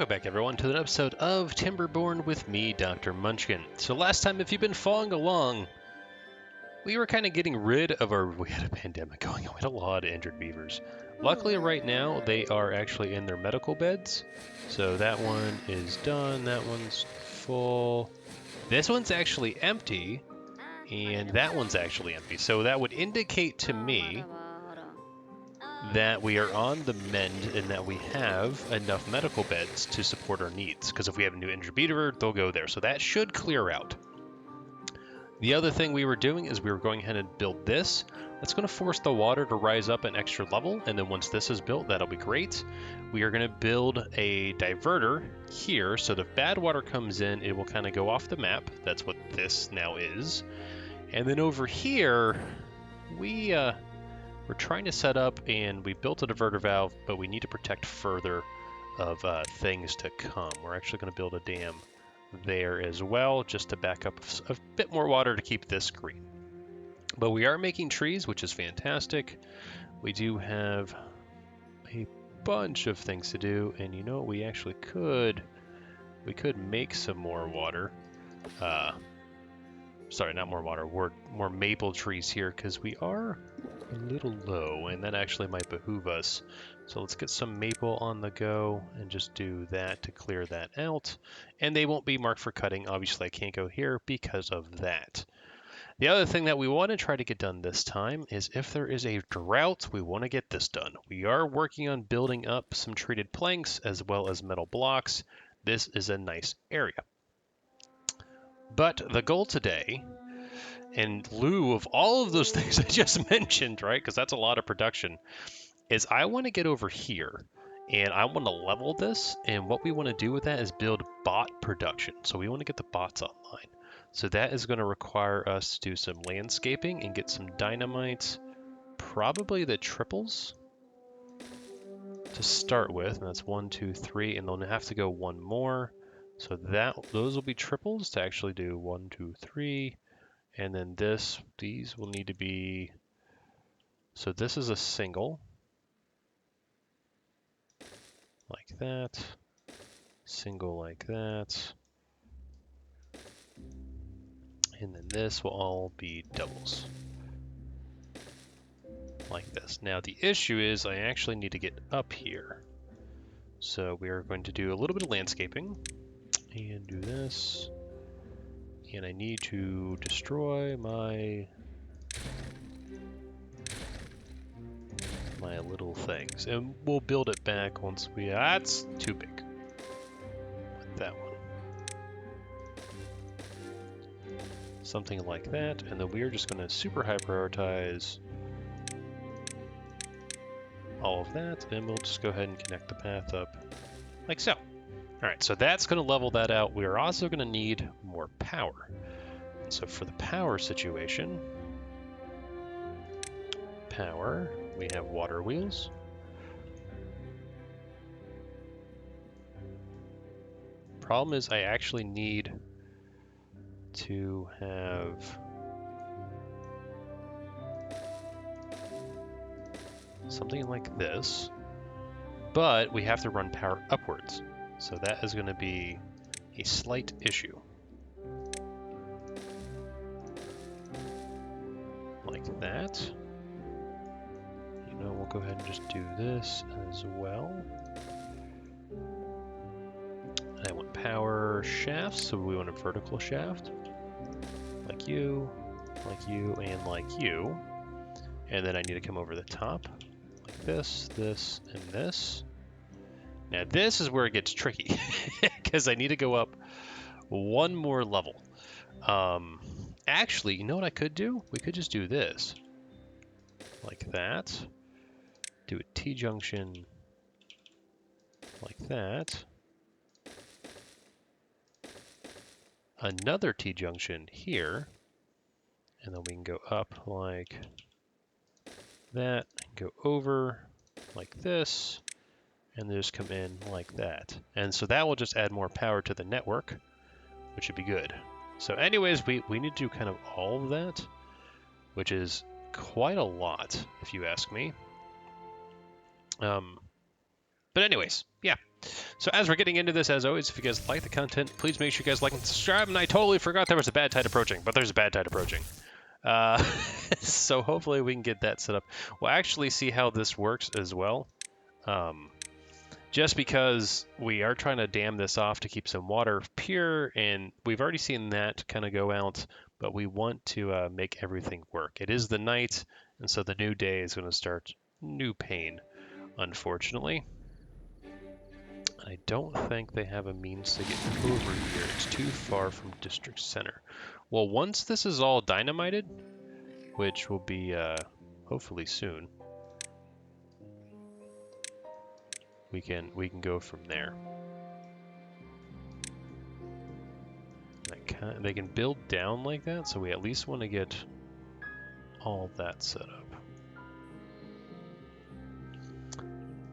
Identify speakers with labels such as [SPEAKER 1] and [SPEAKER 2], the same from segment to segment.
[SPEAKER 1] Welcome back, everyone, to an episode of Timberborn with me, Dr. Munchkin. So last time, if you've been following along, we were kind of getting rid of we had a pandemic going on. We had a lot of injured beavers. Luckily, right now, they are actually in their medical beds. So that one is done. That one's full. This one's actually empty, and that one's actually empty. So that would indicate to me that we are on the mend and that we have enough medical beds to support our needs. Because if we have a new injured beaver, they'll go there. So that should clear out. The other thing we were doing is we were going ahead and build this. That's going to force the water to rise up an extra level. And then once this is built, that'll be great. We are going to build a diverter here. So if bad water comes in, it will kind of go off the map. That's what this now is. And then over here, we're trying to set up, and we built a diverter valve, but we need to protect further of things to come. We're actually going to build a dam there as well, just to back up a bit more water to keep this green. But we are making trees, which is fantastic. We do have a bunch of things to do, and you know what, we actually could make some more water. Sorry, not more water, more maple trees here, because we are a little low, and that actually might behoove us. So let's get some maple on the go and just do that to clear that out. And they won't be marked for cutting. Obviously, I can't go here because of that. The other thing that we want to try to get done this time is if there is a drought, we want to get this done. We are working on building up some treated planks as well as metal blocks. This is a nice area. But the goal today, in lieu of all of those things I just mentioned, right, because that's a lot of production, is I want to get over here and I want to level this. And what we want to do with that is build bot production. So we want to get the bots online. So that is going to require us to do some landscaping and get some dynamite, probably the triples to start with. And that's 1, 2, 3, and they'll have to go one more. So those will be triples to actually do 1, 2, 3. And then these will need to be, so this is a single, like that, single like that, and then this will all be doubles, like this. Now the issue is I actually need to get up here. So we are going to do a little bit of landscaping, and do this. And I need to destroy my little things. And we'll build it back once that's too big. Like that one. Something like that. And then we are just going to super high prioritize all of that. And we'll just go ahead and connect the path up like so. Alright, so that's going to level that out. We are also going to need more power. And so for the power situation, we have water wheels. Problem is I actually need to have something like this, but we have to run power upwards. So that is going to be a slight issue. Like that. You know, we'll go ahead and just do this as well. And I want power shafts, so we want a vertical shaft. Like you, and like you. And then I need to come over the top. Like this, this, and this. Now this is where it gets tricky, because I need to go up one more level. Actually, you know what I could do? We could just do this. Like that. Do a T-junction like that. Another T-junction here. And then we can go up like that, and go over like this, and then just come in like that. And so that will just add more power to the network, which would be good. So anyways, we need to do kind of all of that, which is quite a lot, if you ask me. But anyways, yeah. So as we're getting into this, as always, if you guys like the content, please make sure you guys like and subscribe. And I totally forgot there was a bad tide approaching, but there's a bad tide approaching. So hopefully we can get that set up. We'll actually see how this works as well. Just because we are trying to dam this off to keep some water pure, and we've already seen that kind of go out, but we want to make everything work. It is the night, and so the new day is going to start new pain, unfortunately. I don't think they have a means to get over here. It's too far from district center. Well, once this is all dynamited, which will be hopefully soon, we can go from there. They can build down like that, so we at least want to get all that set up.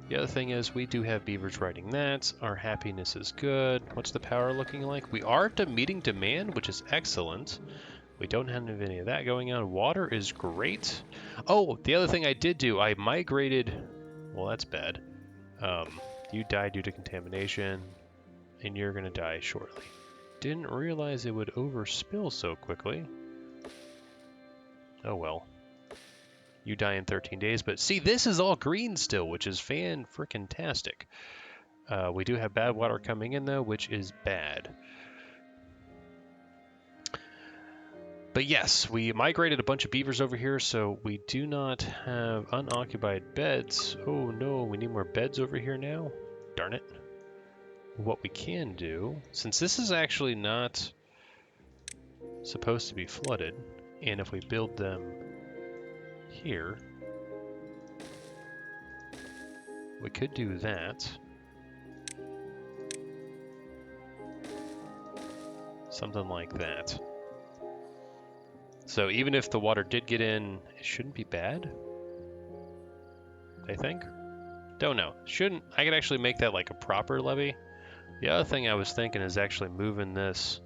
[SPEAKER 1] The other thing is we do have beavers riding that. Our happiness is good. What's the power looking like? We are meeting demand, which is excellent. We don't have any of that going on. Water is great. Oh, the other thing I did do, I migrated. Well, that's bad. You died due to contamination, and you're going to die shortly. Didn't realize it would overspill so quickly. Oh well. You die in 13 days, but see, this is all green still, which is fan-frickin-tastic. We do have bad water coming in, though, which is bad. But yes, we migrated a bunch of beavers over here, so we do not have unoccupied beds. Oh no, we need more beds over here now? Darn it. What we can do, since this is actually not supposed to be flooded, and if we build them here, we could do that. Something like that. So even if the water did get in, it shouldn't be bad, I think. Don't know. Shouldn't. I could actually make that like a proper levee. The other thing I was thinking is actually moving this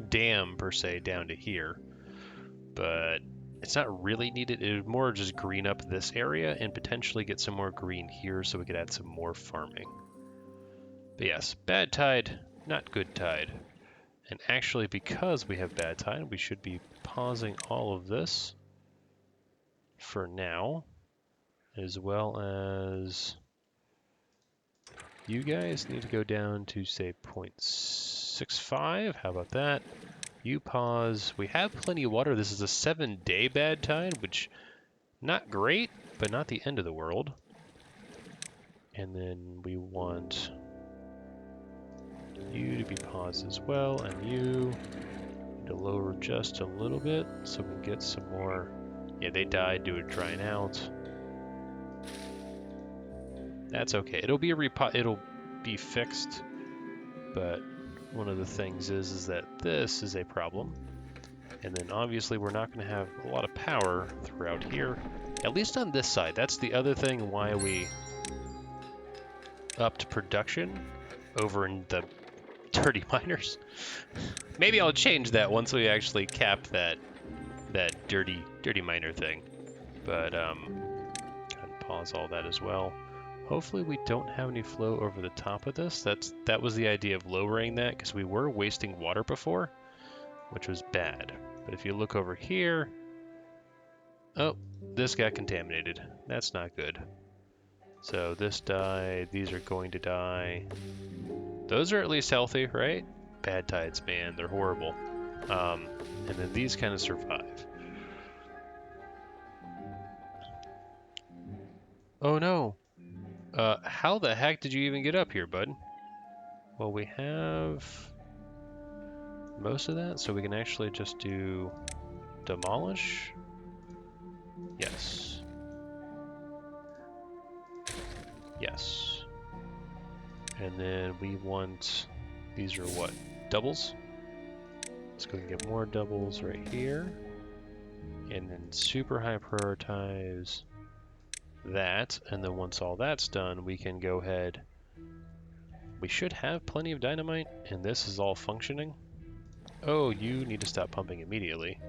[SPEAKER 1] dam, per se, down to here. But it's not really needed. It would more just green up this area and potentially get some more green here so we could add some more farming. But yes, bad tide, not good tide. And actually, because we have bad tide, we should be pausing all of this for now, as well as you guys need to go down to, say, 0.65. How about that? You pause. We have plenty of water. This is a 7-day bad tide, which not great, but not the end of the world. And then we want you to be paused as well, and you to lower just a little bit so we can get some more. Yeah, they died due to drying out. That's okay. It'll be it'll be fixed. But one of the things is that this is a problem. And then obviously we're not going to have a lot of power throughout here, at least on this side. That's the other thing why we upped production over in the dirty miners. Maybe I'll change that once we actually cap that dirty miner thing. But pause all that as well. Hopefully we don't have any flow over the top of this. That was the idea of lowering that, because we were wasting water before, which was bad. But if you look over here, oh, this got contaminated. That's not good. So this died, these are going to die. Those are at least healthy, right? Bad tides, man, they're horrible. And then these kind of survive. Oh no! How the heck did you even get up here, bud? Well, we have most of that, so we can actually just do demolish. Yes. Yes. And then we want, these are what? Doubles? Let's go and get more doubles right here. And then super high prioritize that. And then once all that's done, we can go ahead. We should have plenty of dynamite, and this is all functioning. Oh, you need to stop pumping immediately.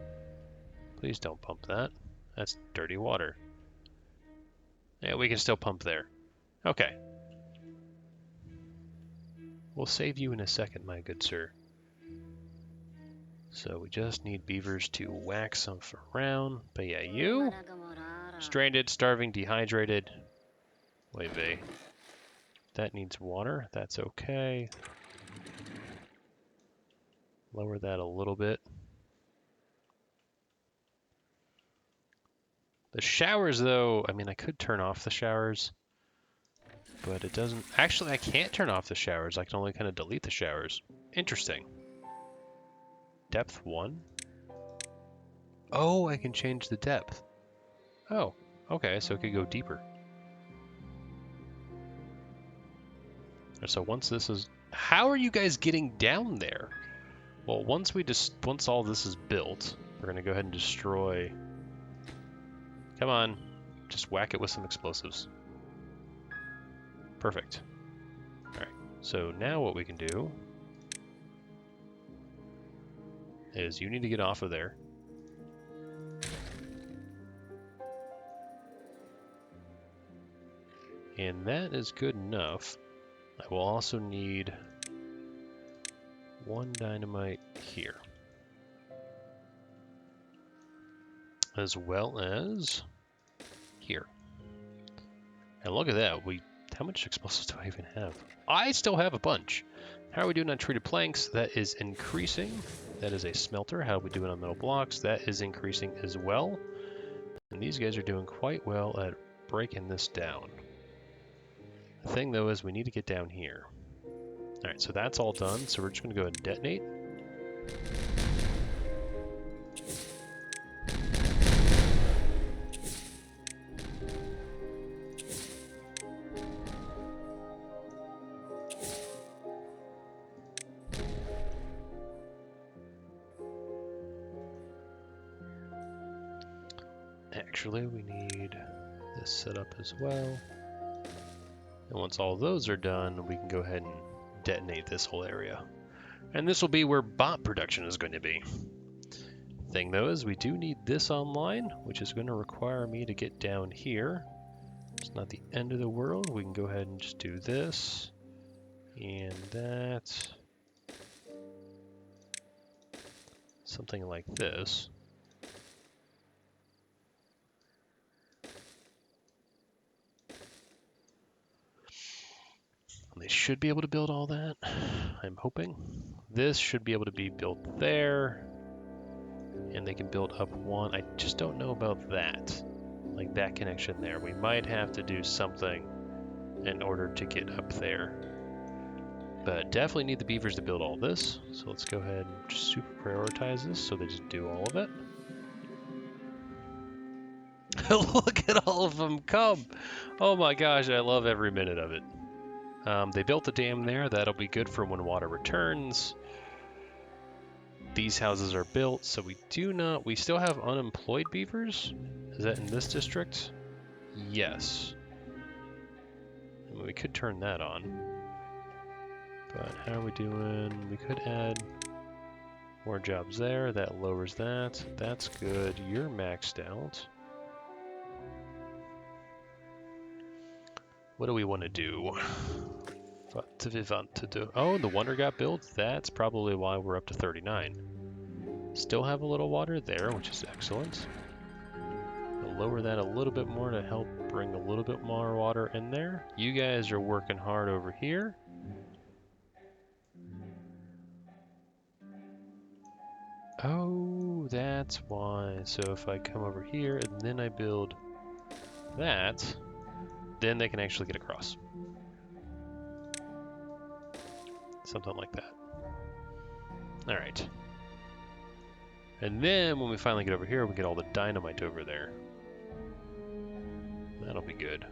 [SPEAKER 1] Please don't pump that. That's dirty water. Yeah, we can still pump there. Okay. We'll save you in a second, my good sir. So we just need beavers to whack some around. But yeah, you? Stranded, starving, dehydrated. Wait, vey. That needs water. That's okay. Lower that a little bit. The showers, though, I mean, I could turn off the showers, but it doesn't... Actually, I can't turn off the showers. I can only kind of delete the showers. Interesting. Depth 1? Oh, I can change the depth. Oh, okay, so it could go deeper. So once this is... How are you guys getting down there? Well, once all this is built, we're going to go ahead and destroy... Come on, just whack it with some explosives. Perfect. Alright, so now what we can do is you need to get off of there. And that is good enough. I will also need 1 dynamite here. As well as here. And look at that. How much explosives do I even have? I still have a bunch. How are we doing on treated planks? That is increasing. That is a smelter. How are we doing on metal blocks? That is increasing as well. And these guys are doing quite well at breaking this down. The thing, though, is we need to get down here. Alright, so that's all done. So we're just going to go ahead and detonate. Actually, we need this set up as well. And once all those are done, we can go ahead and detonate this whole area. And this will be where bot production is going to be. Thing, though, is we do need this online, which is going to require me to get down here. It's not the end of the world. We can go ahead and just do this. And that. Something like this. They should be able to build all that, I'm hoping. This should be able to be built there, and they can build up 1. I just don't know about that, like that connection there. We might have to do something in order to get up there. But definitely need the beavers to build all this, so let's go ahead and just super prioritize this so they just do all of it. Look at all of them come! Oh my gosh, I love every minute of it. They built the dam there. That'll be good for when water returns. These houses are built, so we still have unemployed beavers? Is that in this district? Yes. We could turn that on. But how are we doing? We could add more jobs there. That lowers that. That's good. You're maxed out. What do we want to do? What do we want to do? Oh, the wonder got built. That's probably why we're up to 39. Still have a little water there, which is excellent. I'll lower that a little bit more to help bring a little bit more water in there. You guys are working hard over here. Oh, that's why. So if I come over here and then I build that, then they can actually get across. Something like that. All right. And then when we finally get over here, we get all the dynamite over there. That'll be good.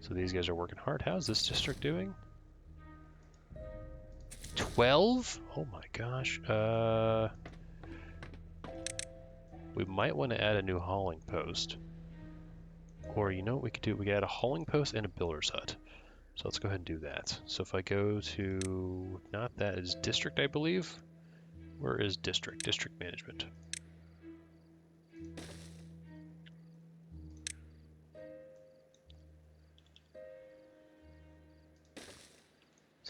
[SPEAKER 1] So these guys are working hard. How's this district doing? 12? Oh my gosh. We might want to add a new hauling post. Or you know what we could do? We could add a hauling post and a builder's hut. So let's go ahead and do that. So if I go to, not that, is district, I believe. Where is district? District management.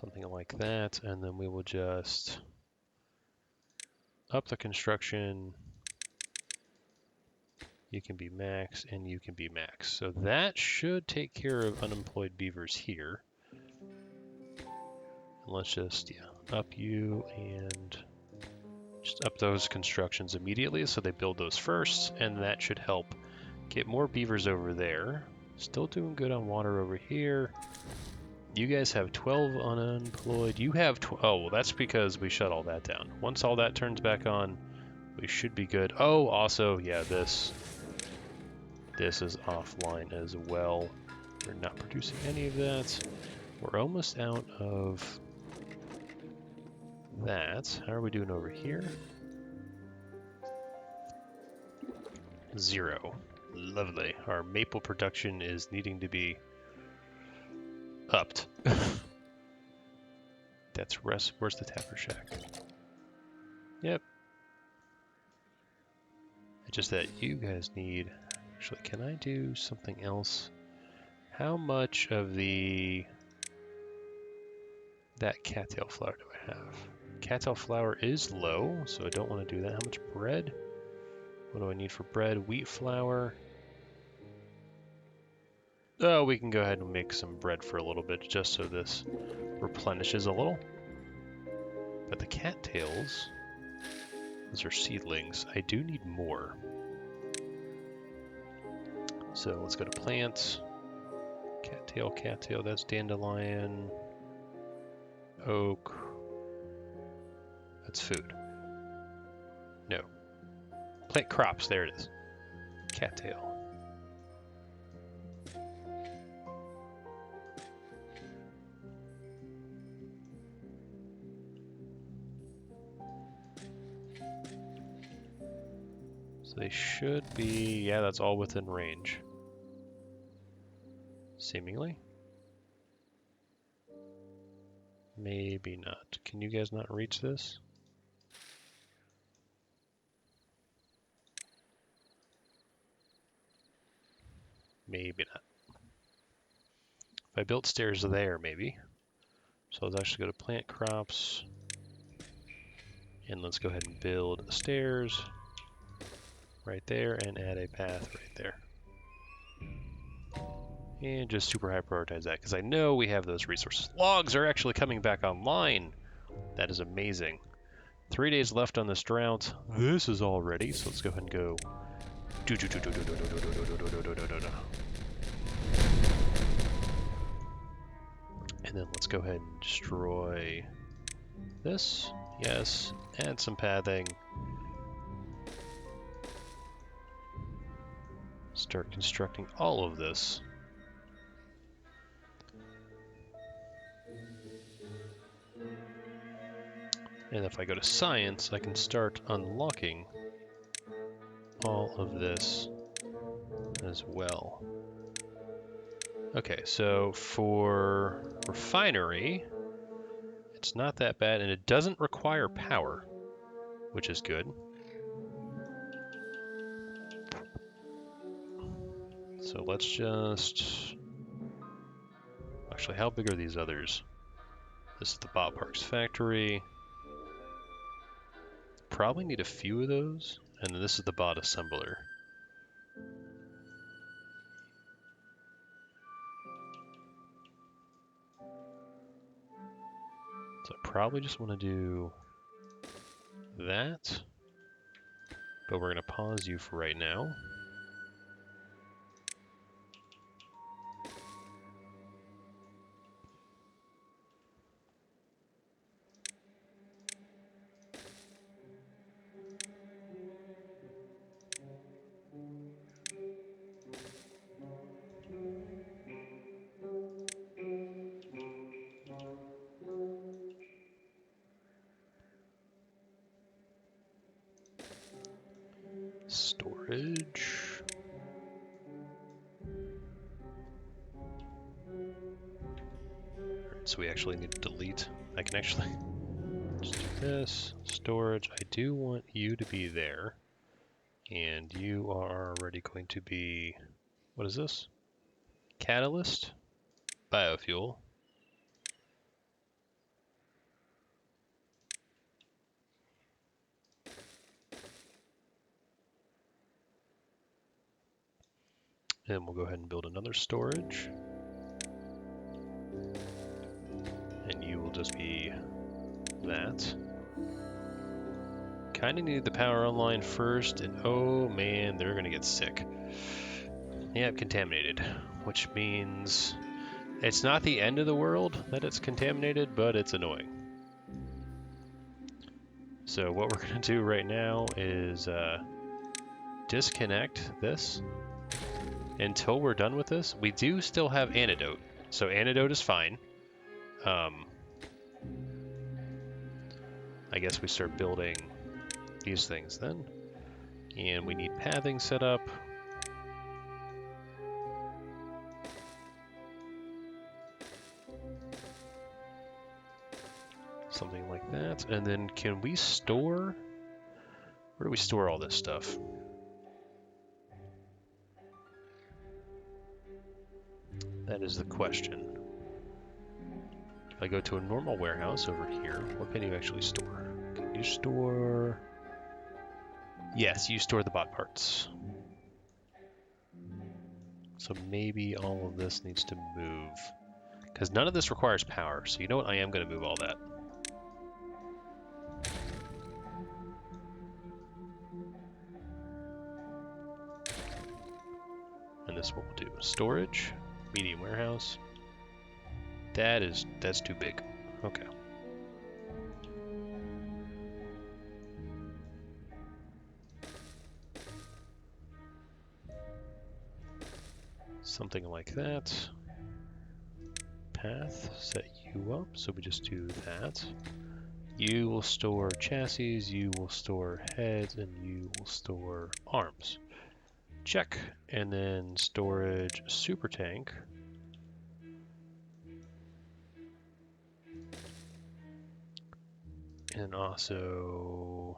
[SPEAKER 1] Something like that, and then we will just up the construction. You can be max, and you can be max. So that should take care of unemployed beavers here. And let's just, up you and just up those constructions immediately so they build those first, and that should help get more beavers over there. Still doing good on water over here. You guys have 12 unemployed. You have oh, well, that's because we shut all that down. Once all that turns back on, we should be good. Oh, also, yeah, this is offline as well. We're not producing any of that. We're almost out of that. How are we doing over here? 0. Lovely. Our maple production is needing to be upped. That's rest. Where's the tapper shack? Yep. It's just that you guys need... Actually, can I do something else? How much of that cattail flour do I have? Cattail flour is low, so I don't want to do that. How much bread? What do I need for bread? Wheat flour. Oh, we can go ahead and make some bread for a little bit, just so this replenishes a little. But the cattails, those are seedlings. I do need more. So let's go to plants. Cattail, that's dandelion. Oak. That's food. No. Plant crops, there it is. Cattail. So they should be, yeah, that's all within range. Seemingly. Maybe not. Can you guys not reach this? Maybe not. If I built stairs there, maybe. So let's actually go to plant crops. And let's go ahead and build stairs right there and add a path right there. And just super high prioritize that because I know we have those resources. Logs are actually coming back online. That is amazing. 3 days left on this drought. This is all ready, so let's go ahead and go. And then let's go ahead and destroy this. Yes, add some pathing. Start constructing all of this. And if I go to science, I can start unlocking all of this as well. Okay, so for refinery, it's not that bad, and it doesn't require power, which is good. So let's just... Actually, how big are these others? This is the Bot Parks factory. Probably need a few of those. And then this is the bot assembler. So I probably just want to do that. But we're going to pause you for right now. Storage. Alright, so we actually need to delete. I can actually just do this. Storage. I do want you to be there. And you are already going to be... What is this? Catalyst? Biofuel. And we'll go ahead and build another storage. And you will just be that. Kind of need the power online first, and oh man, they're gonna get sick. Yep, contaminated, which means it's not the end of the world that it's contaminated, but it's annoying. So what we're gonna do right now is disconnect this until we're done with this. We do still have antidote, so antidote is fine. I guess we start building these things then. And we need pathing set up. Something like that. And then can we store? Where do we store all this stuff? That is the question. If I go to a normal warehouse over here, what can you actually store? Can you store... Yes, you store the bot parts. So maybe all of this needs to move. Because none of this requires power, so you know what? I am going to move all that. And this is what we'll do. Storage, medium warehouse. That's too big. Okay. Something like that. Path, set you up, so we just do that. You will store chassis, you will store heads, and you will store arms. Check. And then storage super tank. And also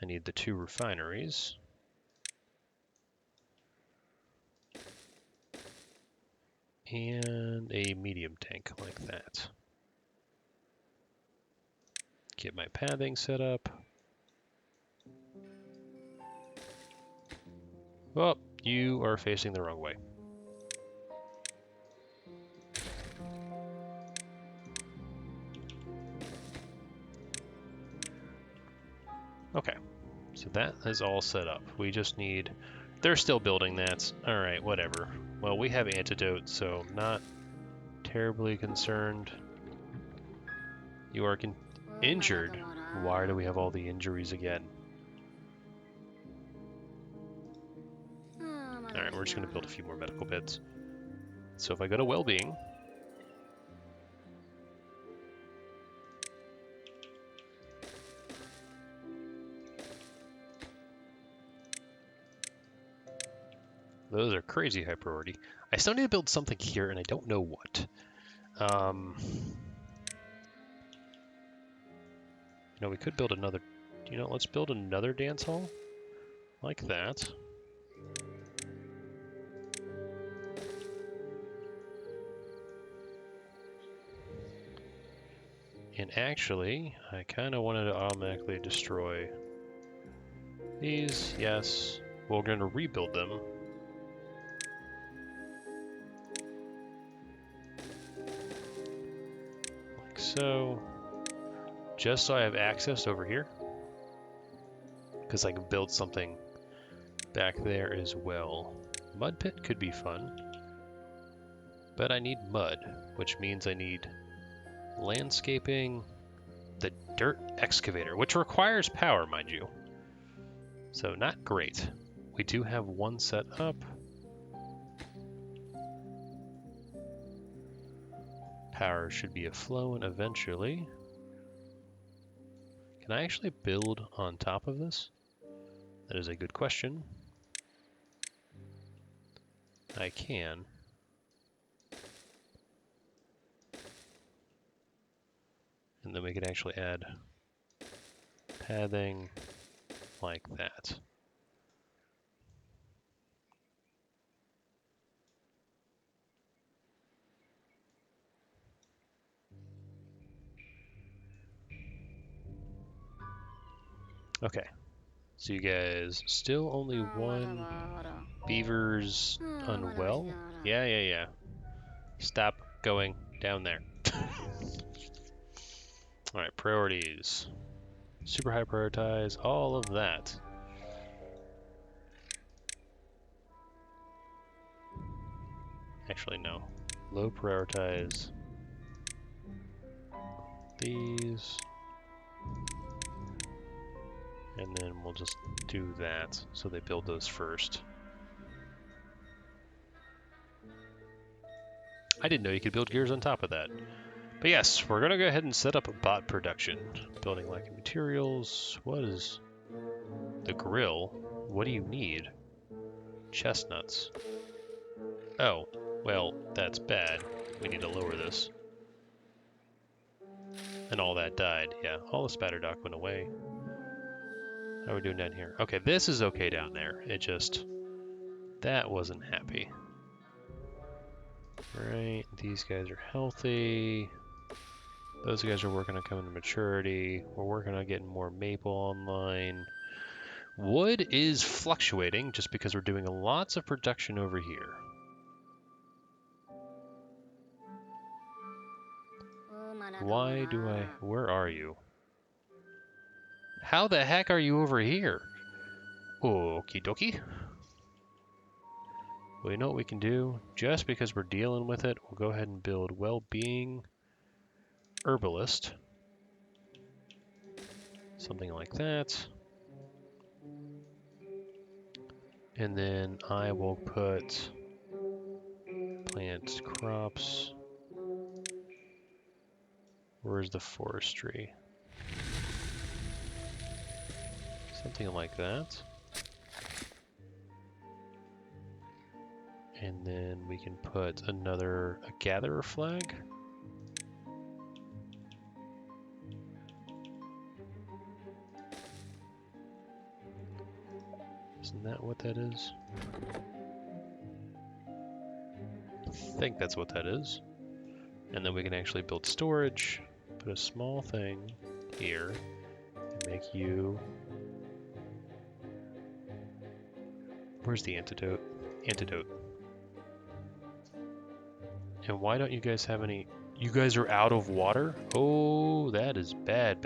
[SPEAKER 1] I need the 2 refineries. And a medium tank like that. Get my pathing set up. Oh, you are facing the wrong way. Okay, so that is all set up. We just need... They're still building that. Alright, whatever. Well, we have antidote, so not terribly concerned. You are injured. Why do we have all the injuries again? Alright, we're just going to build a few more medical beds. So if I go to well-being... Those are crazy high priority. I still need to build something here, and I don't know what. You know, we could build another... You know, let's build another dance hall. Like that. And actually, I kind of wanted to automatically destroy these. Yes. We're going to rebuild them. Like so. Just so I have access over here. Because I can build something back there as well. Mud pit could be fun. But I need mud, which means I need landscaping, the dirt excavator, which requires power, mind you. So not great. We do have one set up. Power should be flowing eventually. Can I actually build on top of this? That is a good question. I can. And then we could actually add pathing like that. Okay. So you guys still only one beaver's unwell? Yeah. Stop going down there. Alright, priorities. Super high prioritize, all of that. Actually, no. Low prioritize these. And then we'll just do that, so they build those first. I didn't know you could build gears on top of that. But yes, we're gonna go ahead and set up a bot production. Building lacking materials. What is the grill? What do you need? Chestnuts. Oh, well, that's bad. We need to lower this. And all that died. Yeah, all the spatter dock went away. How are we doing down here? Okay, this is okay down there. It just... that wasn't happy. Right, these guys are healthy. Those guys are working on coming to maturity. We're working on getting more maple online. Wood is fluctuating just because we're doing lots of production over here. Why do I... where are you? How the heck are you over here? Okie dokie. Well, you know what we can do? Just because we're dealing with it, we'll go ahead and build well-being herbalist. Something like that. And then I will put plant crops. Where's the forestry? Something like that. And then we can put a gatherer flag. Isn't that what that is? I think that's what that is. And then we can actually build storage, put a small thing here, and make you... where's the antidote? Antidote. And why don't you guys have any... you guys are out of water? Oh, that is bad.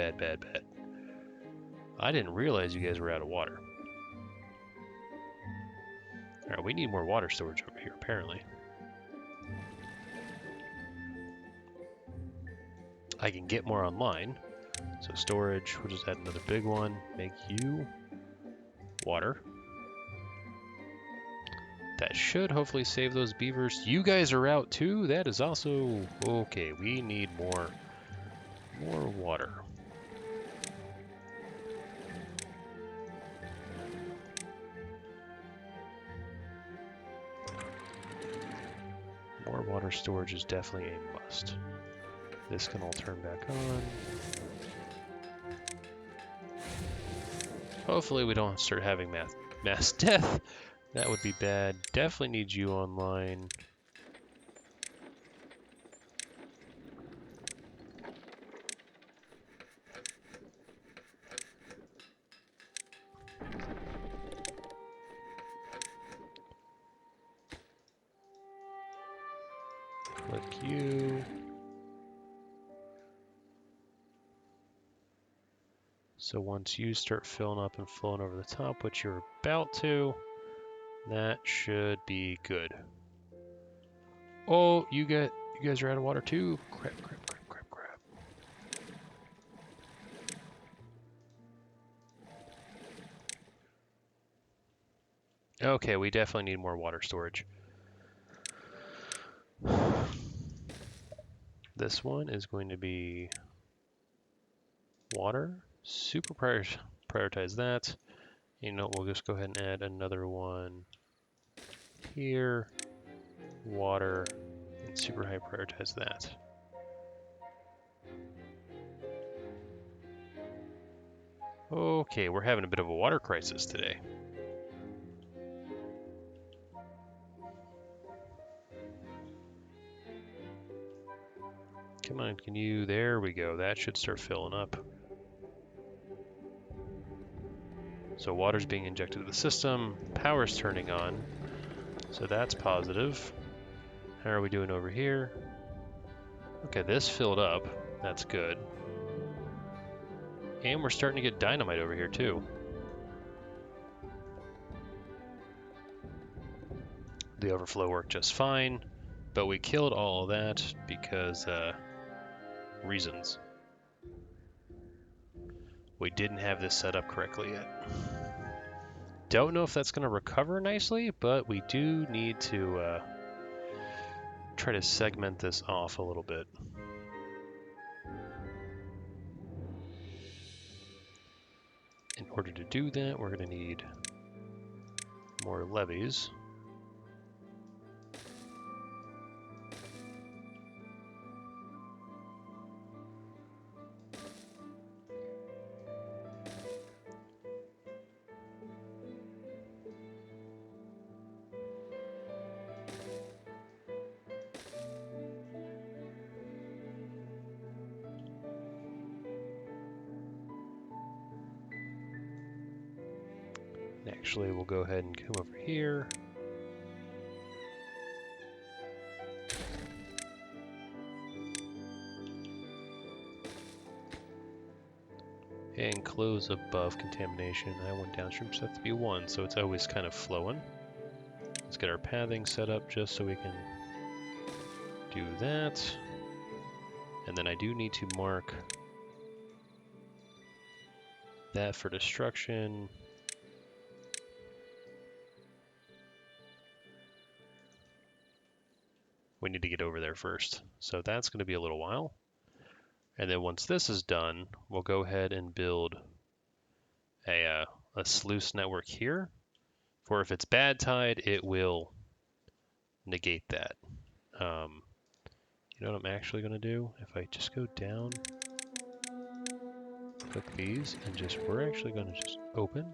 [SPEAKER 1] I didn't realize you guys were out of water. Alright, we need more water storage over here, apparently. I can get more online. So storage, we'll just add another big one. Make you water. That should hopefully save those beavers. You guys are out too? That is also... okay, we need more water. More water storage is definitely a must. This can all turn back on. Hopefully we don't start having mass death. That would be bad. Definitely need you online. Click you. So once you start filling up and flowing over the top, which you're about to, that should be good. Oh, you guys are out of water too? Crap. Okay, we definitely need more water storage. This one is going to be water. Super prioritize that. You know, we'll just go ahead and add another one here. Water, and super high prioritize that. Okay, we're having a bit of a water crisis today. Come on, can you... there we go. That should start filling up. So water's being injected to the system, power's turning on, so that's positive. How are we doing over here? Okay, this filled up, that's good. And we're starting to get dynamite over here too. The overflow worked just fine, but we killed all of that because reasons. We didn't have this set up correctly yet. Don't know if that's going to recover nicely, but we do need to try to segment this off a little bit. In order to do that, we're going to need more levees. Actually, we'll go ahead and come over here. And close above contamination. I went downstream set to be 1, so it's always kind of flowing. Let's get our pathing set up just so we can do that. And then I do need to mark that for destruction. We need to get over there first. So that's going to be a little while. And then once this is done, we'll go ahead and build a sluice network here. For if it's bad tide, it will negate that. You know what I'm actually going to do? If I just go down, click these, and we're actually going to just open.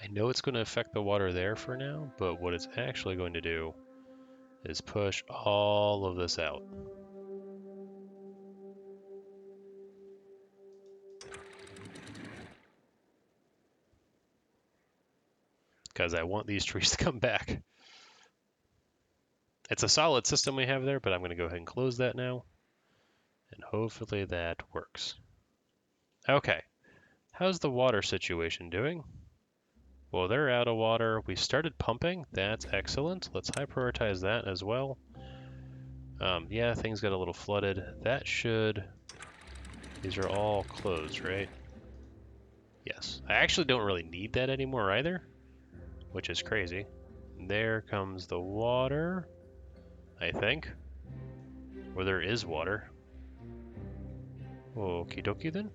[SPEAKER 1] I know it's going to affect the water there for now, but what it's actually going to do is push all of this out. Because I want these trees to come back. It's a solid system we have there, but I'm going to go ahead and close that now. And hopefully that works. Okay, how's the water situation doing? Well, they're out of water. We started pumping. That's excellent. Let's high prioritize that as well. Yeah, things got a little flooded. That should... These are all closed, right? Yes. I actually don't really need that anymore either, which is crazy. There comes the water, I think. Or there is water. Okie dokie then.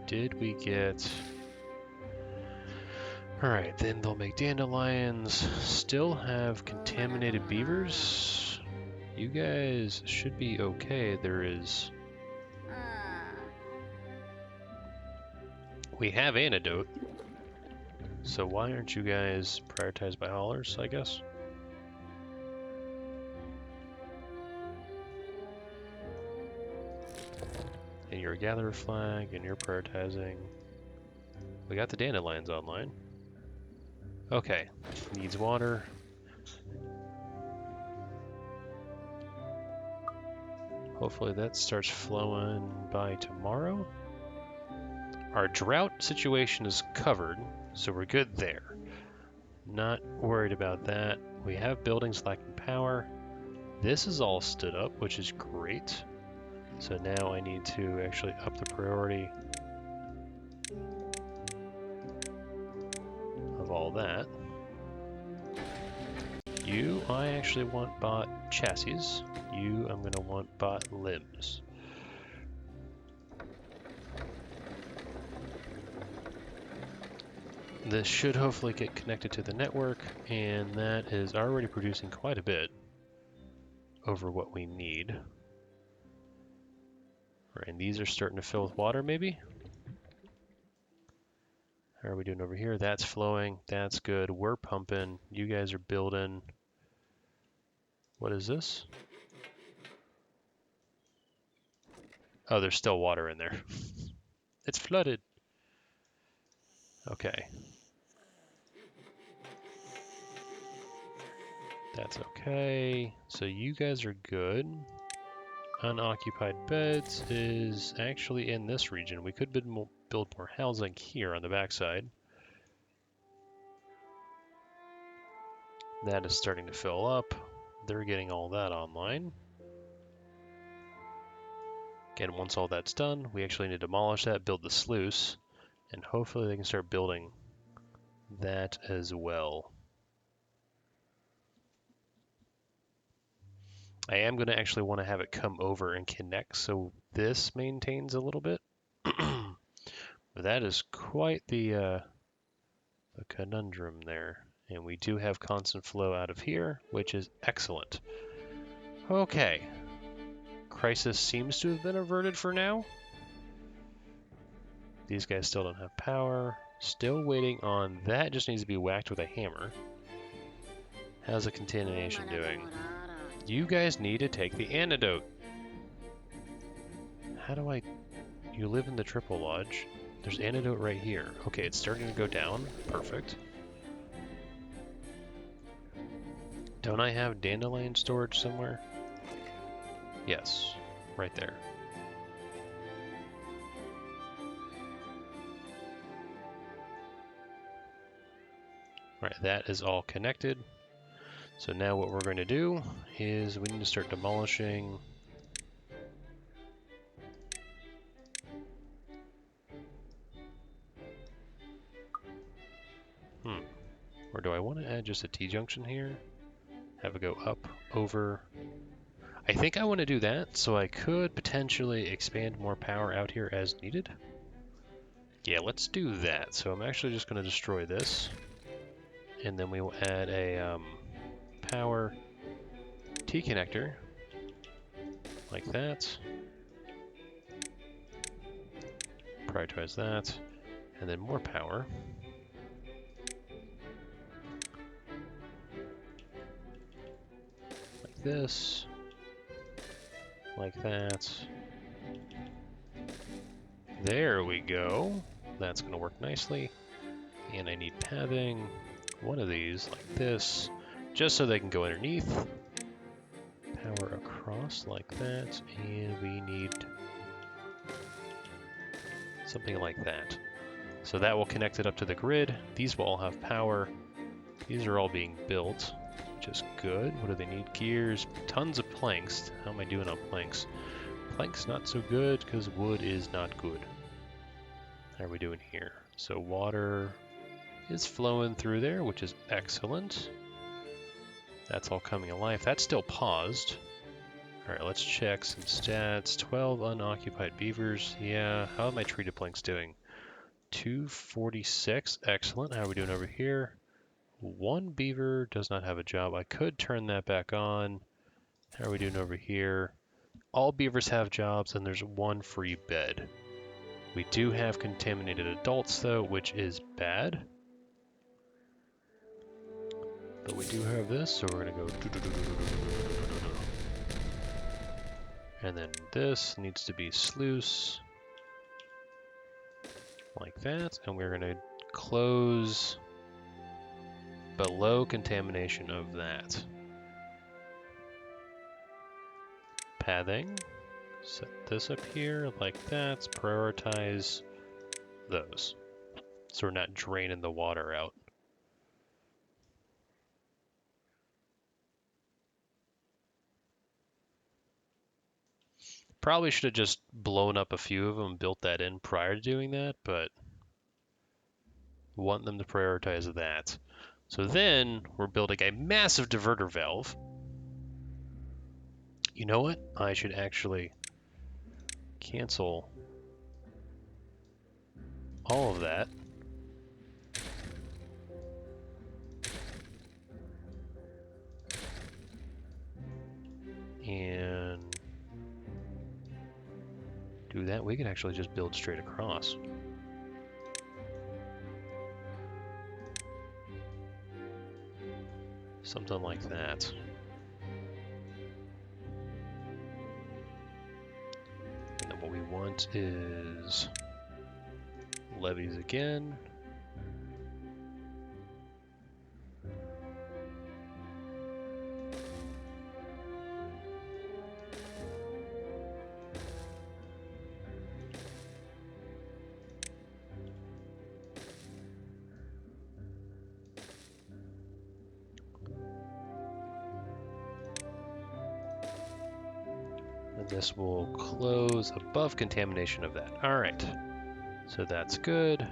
[SPEAKER 1] Did we get... Alright, then they'll make dandelions. Still have contaminated beavers. You guys should be okay. There is... We have antidote. So why aren't you guys prioritized by haulers, I guess? And you're a gatherer flag, and you're prioritizing. We got the dandelions online. Okay, needs water. Hopefully that starts flowing by tomorrow. Our drought situation is covered, so we're good there. Not worried about that. We have buildings lacking power. This is all stood up, which is great. So now I need to actually up the priority of all that. You, I actually want bot chassis. You, I'm going to want bot limbs. This should hopefully get connected to the network, and that is already producing quite a bit over what we need. All right, and these are starting to fill with water, maybe? How are we doing over here? That's flowing. That's good. We're pumping. You guys are building. What is this? Oh, there's still water in there. It's flooded. Okay. That's okay. So you guys are good. Unoccupied beds is actually in this region. We could build more housing here on the backside. That is starting to fill up. They're getting all that online. Again, once all that's done, we actually need to demolish that, build the sluice, and hopefully they can start building that as well. I am going to actually want to have it come over and connect so this maintains a little bit. But that is quite the conundrum there. And we do have constant flow out of here, which is excellent. Okay. Crisis seems to have been averted for now. These guys still don't have power. Still waiting on that. Just needs to be whacked with a hammer. How's the contamination doing? You guys need to take the antidote. How do I... You live in the Triple Lodge. There's antidote right here. Okay, it's starting to go down. Perfect. Don't I have dandelion storage somewhere? Yes, right there. Alright, that is all connected. So now what we're going to do is we need to start demolishing. Or do I want to add just a T-junction here? Have it go up, over. I think I want to do that, so I could potentially expand more power out here as needed. Yeah, let's do that. So I'm actually just going to destroy this. And then we will add a power T-connector, like that. Prioritize that. And then more power. Like this. Like that. There we go. That's going to work nicely. And I need pathing. One of these, like this, just so they can go underneath. Power across like that. And we need something like that. So that will connect it up to the grid. These will all have power. These are all being built, which is good. What do they need? Gears, tons of planks. How am I doing on planks? Planks not so good because wood is not good. How are we doing here? So water is flowing through there, which is excellent. That's all coming alive. That's still paused. All right, let's check some stats. 12 unoccupied beavers. Yeah, how are my treated planks doing? 246. Excellent. How are we doing over here? One beaver does not have a job. I could turn that back on. How are we doing over here? All beavers have jobs, and there's one free bed. We do have contaminated adults, though, which is bad. But we do have this, so we're going to go... And then this needs to be sluice. Like that. And we're going to close below contamination of that. Pathing. Set this up here like that. Prioritize those. So we're not draining the water out. Probably should have just blown up a few of them and built that in prior to doing that, but want them to prioritize that. So then we're building a massive diverter valve. You know what? I should actually cancel all of that. And do that. We could actually just build straight across. Something like that. want is levees again. And this will close above contamination of that. All right, so that's good.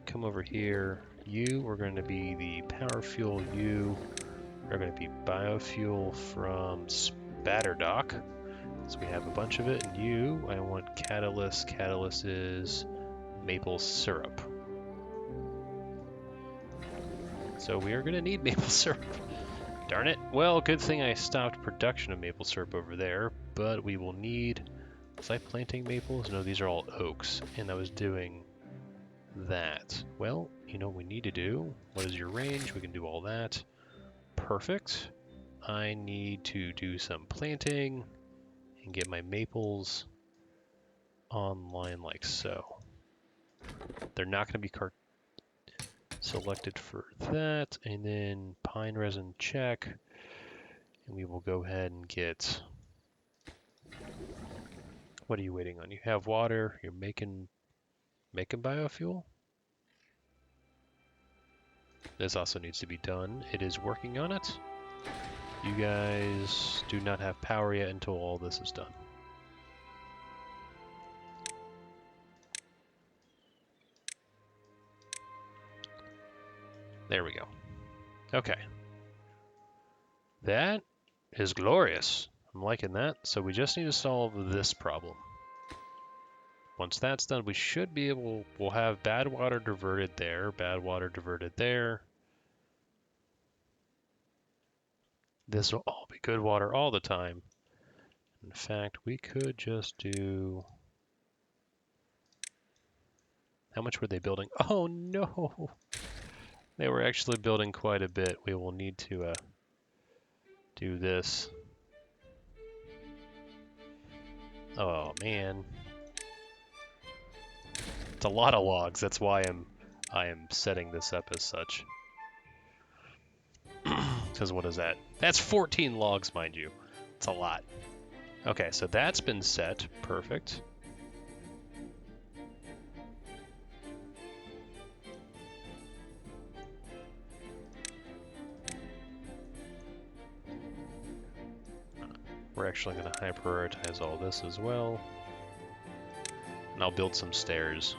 [SPEAKER 1] Come over here. You are going to be the power fuel. You are going to be biofuel from Spatterdock. So we have a bunch of it. And you, I want catalyst. Catalyst is maple syrup. So we are going to need maple syrup. Darn it. Well, good thing I stopped production of maple syrup over there, but we will need... Was I planting maples? No, these are all oaks, and I was doing that. Well, you know what we need to do? What is your range? We can do all that. Perfect. I need to do some planting and get my maples online like so. They're not going to be selected for that, and then pine resin check, and we will go ahead and get... What are you waiting on? You have water, you're making biofuel? This also needs to be done. It is working on it. You guys do not have power yet until all this is done. There we go. Okay. That is glorious. I'm liking that. So we just need to solve this problem. Once that's done, we should be able... We'll have bad water diverted there, bad water diverted there. This will all be good water all the time. In fact, we could just do... How much were they building? Oh no! They were actually building quite a bit. We will need to do this. Oh man. It's a lot of logs. That's why I am setting this up as such. Because what is that? That's 14 logs, mind you. It's a lot. Okay, so that's been set. Perfect. We're actually going to high prioritize all this as well. And I'll build some stairs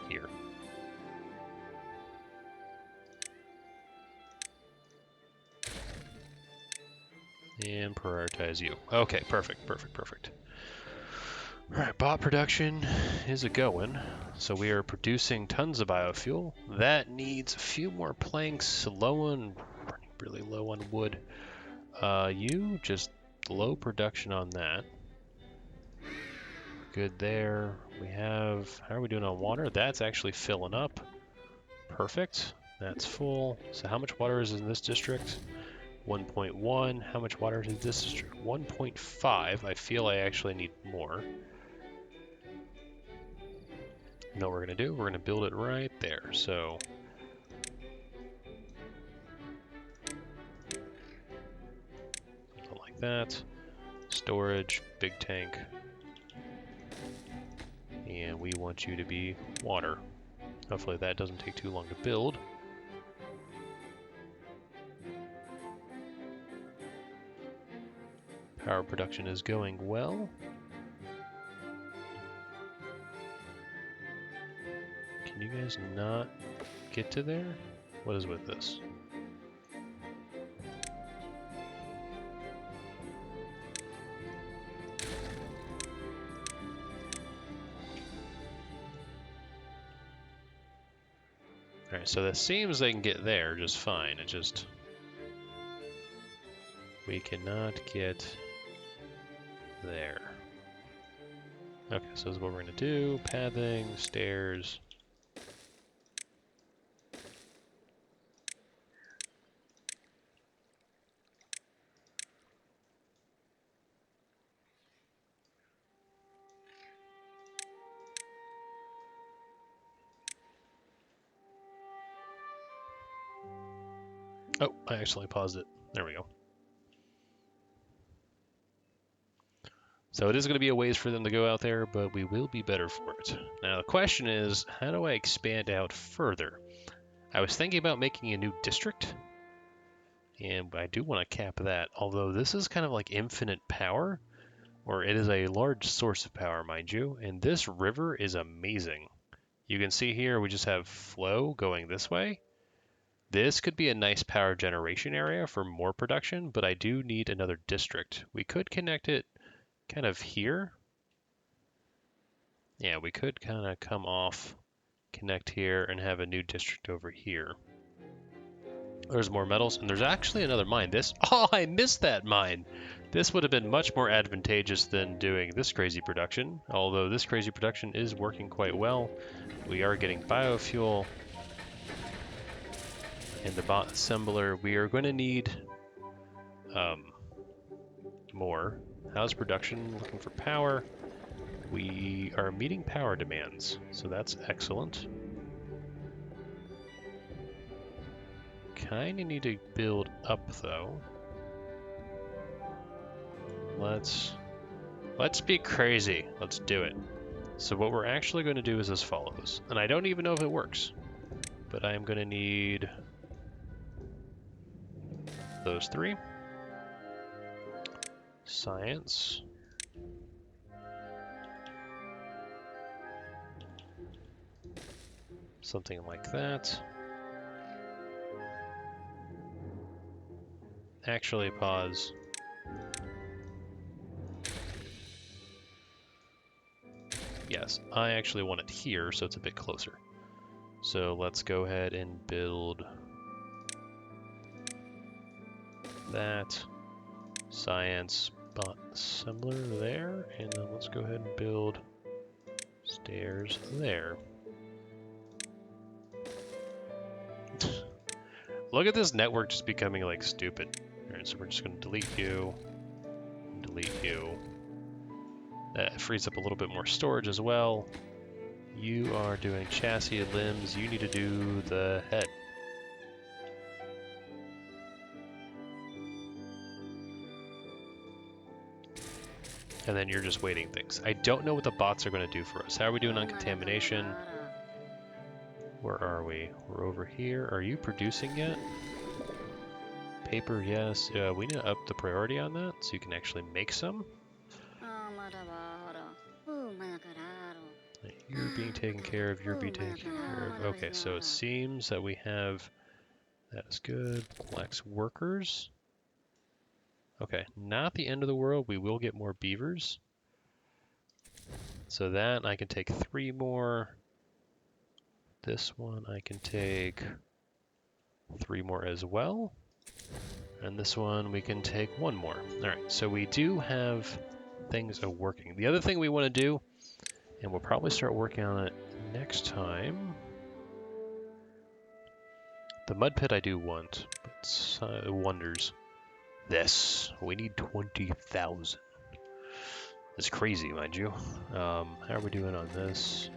[SPEAKER 1] here. And prioritize you. Okay, perfect, perfect, perfect. Alright, bot production is a-going. So we are producing tons of biofuel. That needs a few more planks, running really low on wood. You just low production on that. Good there. We have, how are we doing on water? That's actually filling up. Perfect. That's full. So how much water is in this district? 1.1. How much water is in this district? 1.5. I feel I actually need more. You know what we're going to do? We're going to build it right there. So something like that. Storage, big tank. And we want you to be water. Hopefully that doesn't take too long to build. Power production is going well. Can you guys not get to there? What is with this? Alright, so that seems they can get there just fine. It just... We cannot get there. Okay, so this is what we're going to do. Pathing, stairs. Oh, I accidentally paused it. There we go. So it is going to be a ways for them to go out there, but we will be better for it. Now the question is, how do I expand out further? I was thinking about making a new district, and I do want to cap that, although this is kind of like infinite power, or it is a large source of power, mind you, and this river is amazing. You can see here we just have flow going this way. This could be a nice power generation area for more production, but I do need another district. We could connect it kind of here. Yeah, we could kind of come off, connect here, and have a new district over here. There's more metals, and there's actually another mine. Oh, I missed that mine. This would have been much more advantageous than doing this crazy production, although this crazy production is working quite well. We are getting biofuel. And the bot assembler, we are going to need more. How's production? Looking for power. We are meeting power demands, so that's excellent. Kind of need to build up though. Let's be crazy. Let's do it. So what we're actually going to do is as follows, and I don't even know if it works, but I am going to need those three. Science. Something like that. Actually, pause. Yes, I actually want it here, so it's a bit closer. So let's go ahead and build that. Science bot assembler there, and then let's go ahead and build stairs there. Look at this network just becoming like stupid. Alright, so we're just going to delete you, and delete you. That frees up a little bit more storage as well. You are doing chassis and limbs, you need to do the head. And then you're just waiting things. I don't know what the bots are going to do for us. How are we doing on contamination? Where are we? We're over here. Are you producing yet? Paper, yes. We need to up the priority on that so you can actually make some. You're being taken care of, you're being taken care of. Okay, so it seems that we have... That is good. Flex workers. Okay, not the end of the world. We will get more beavers. So that, I can take 3 more. This one, I can take 3 more as well. And this one, we can take 1 more. All right, so we do have things working. The other thing we want to do, and we'll probably start working on it next time. The mud pit I do want, but wonders. This, we need 20,000. It's crazy, mind you. How are we doing on this?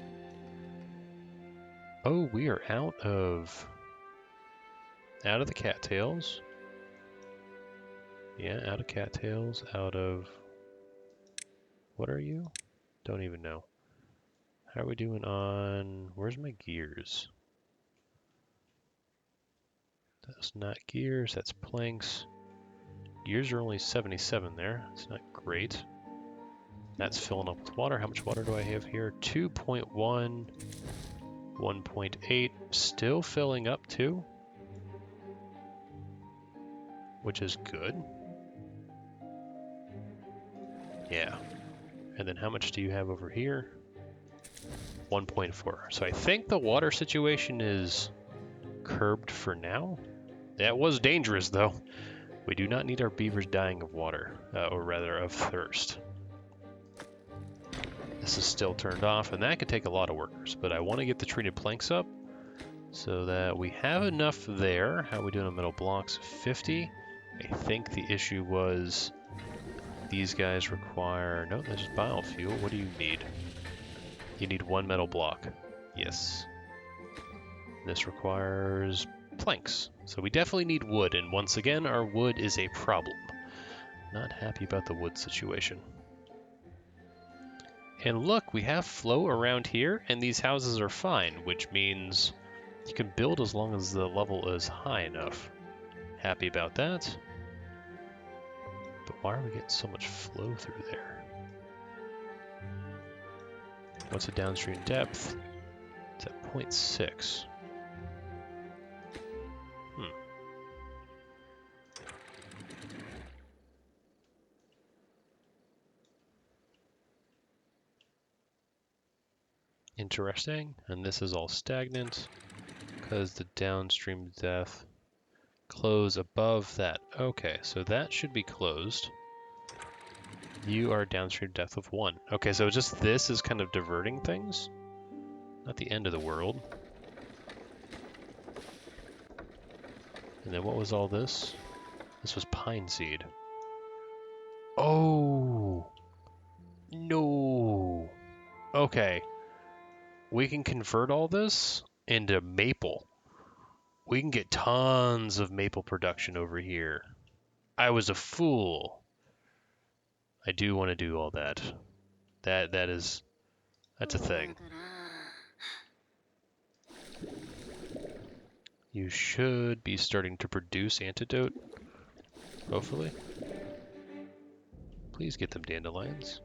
[SPEAKER 1] Oh, we are out of the cattails. Yeah, out of cattails, out of... What are you? Don't even know. How are we doing on... Where's my gears? That's not gears, that's planks. Gears are only 77 there. It's not great. That's filling up with water. How much water do I have here? 2.1, 1.8. Still filling up too, which is good. Yeah. And then how much do you have over here? 1.4. So I think the water situation is curbed for now. That was dangerous though. We do not need our beavers dying of water, or rather of thirst. This is still turned off, and that could take a lot of workers, but I want to get the treated planks up so that we have enough there. How are we doing on metal blocks? 50. I think the issue was these guys require... No, that's just biofuel. What do you need? You need 1 metal block. Yes. This requires planks. So we definitely need wood, and once again, our wood is a problem. Not happy about the wood situation. And look, we have flow around here, and these houses are fine, which means you can build as long as the level is high enough. Happy about that. But why are we getting so much flow through there? What's the downstream depth? It's at 0.6. Interesting. And this is all stagnant because the downstream depth close above that. Okay, so that should be closed. You are downstream depth of 1. Okay, so just this is kind of diverting things. Not the end of the world. And then what was all this? This was pine seed. Oh! No! Okay. We can convert all this into maple. We can get tons of maple production over here. I was a fool. I do want to do all that. That's a thing. You should be starting to produce antidote, hopefully. Please get them dandelions.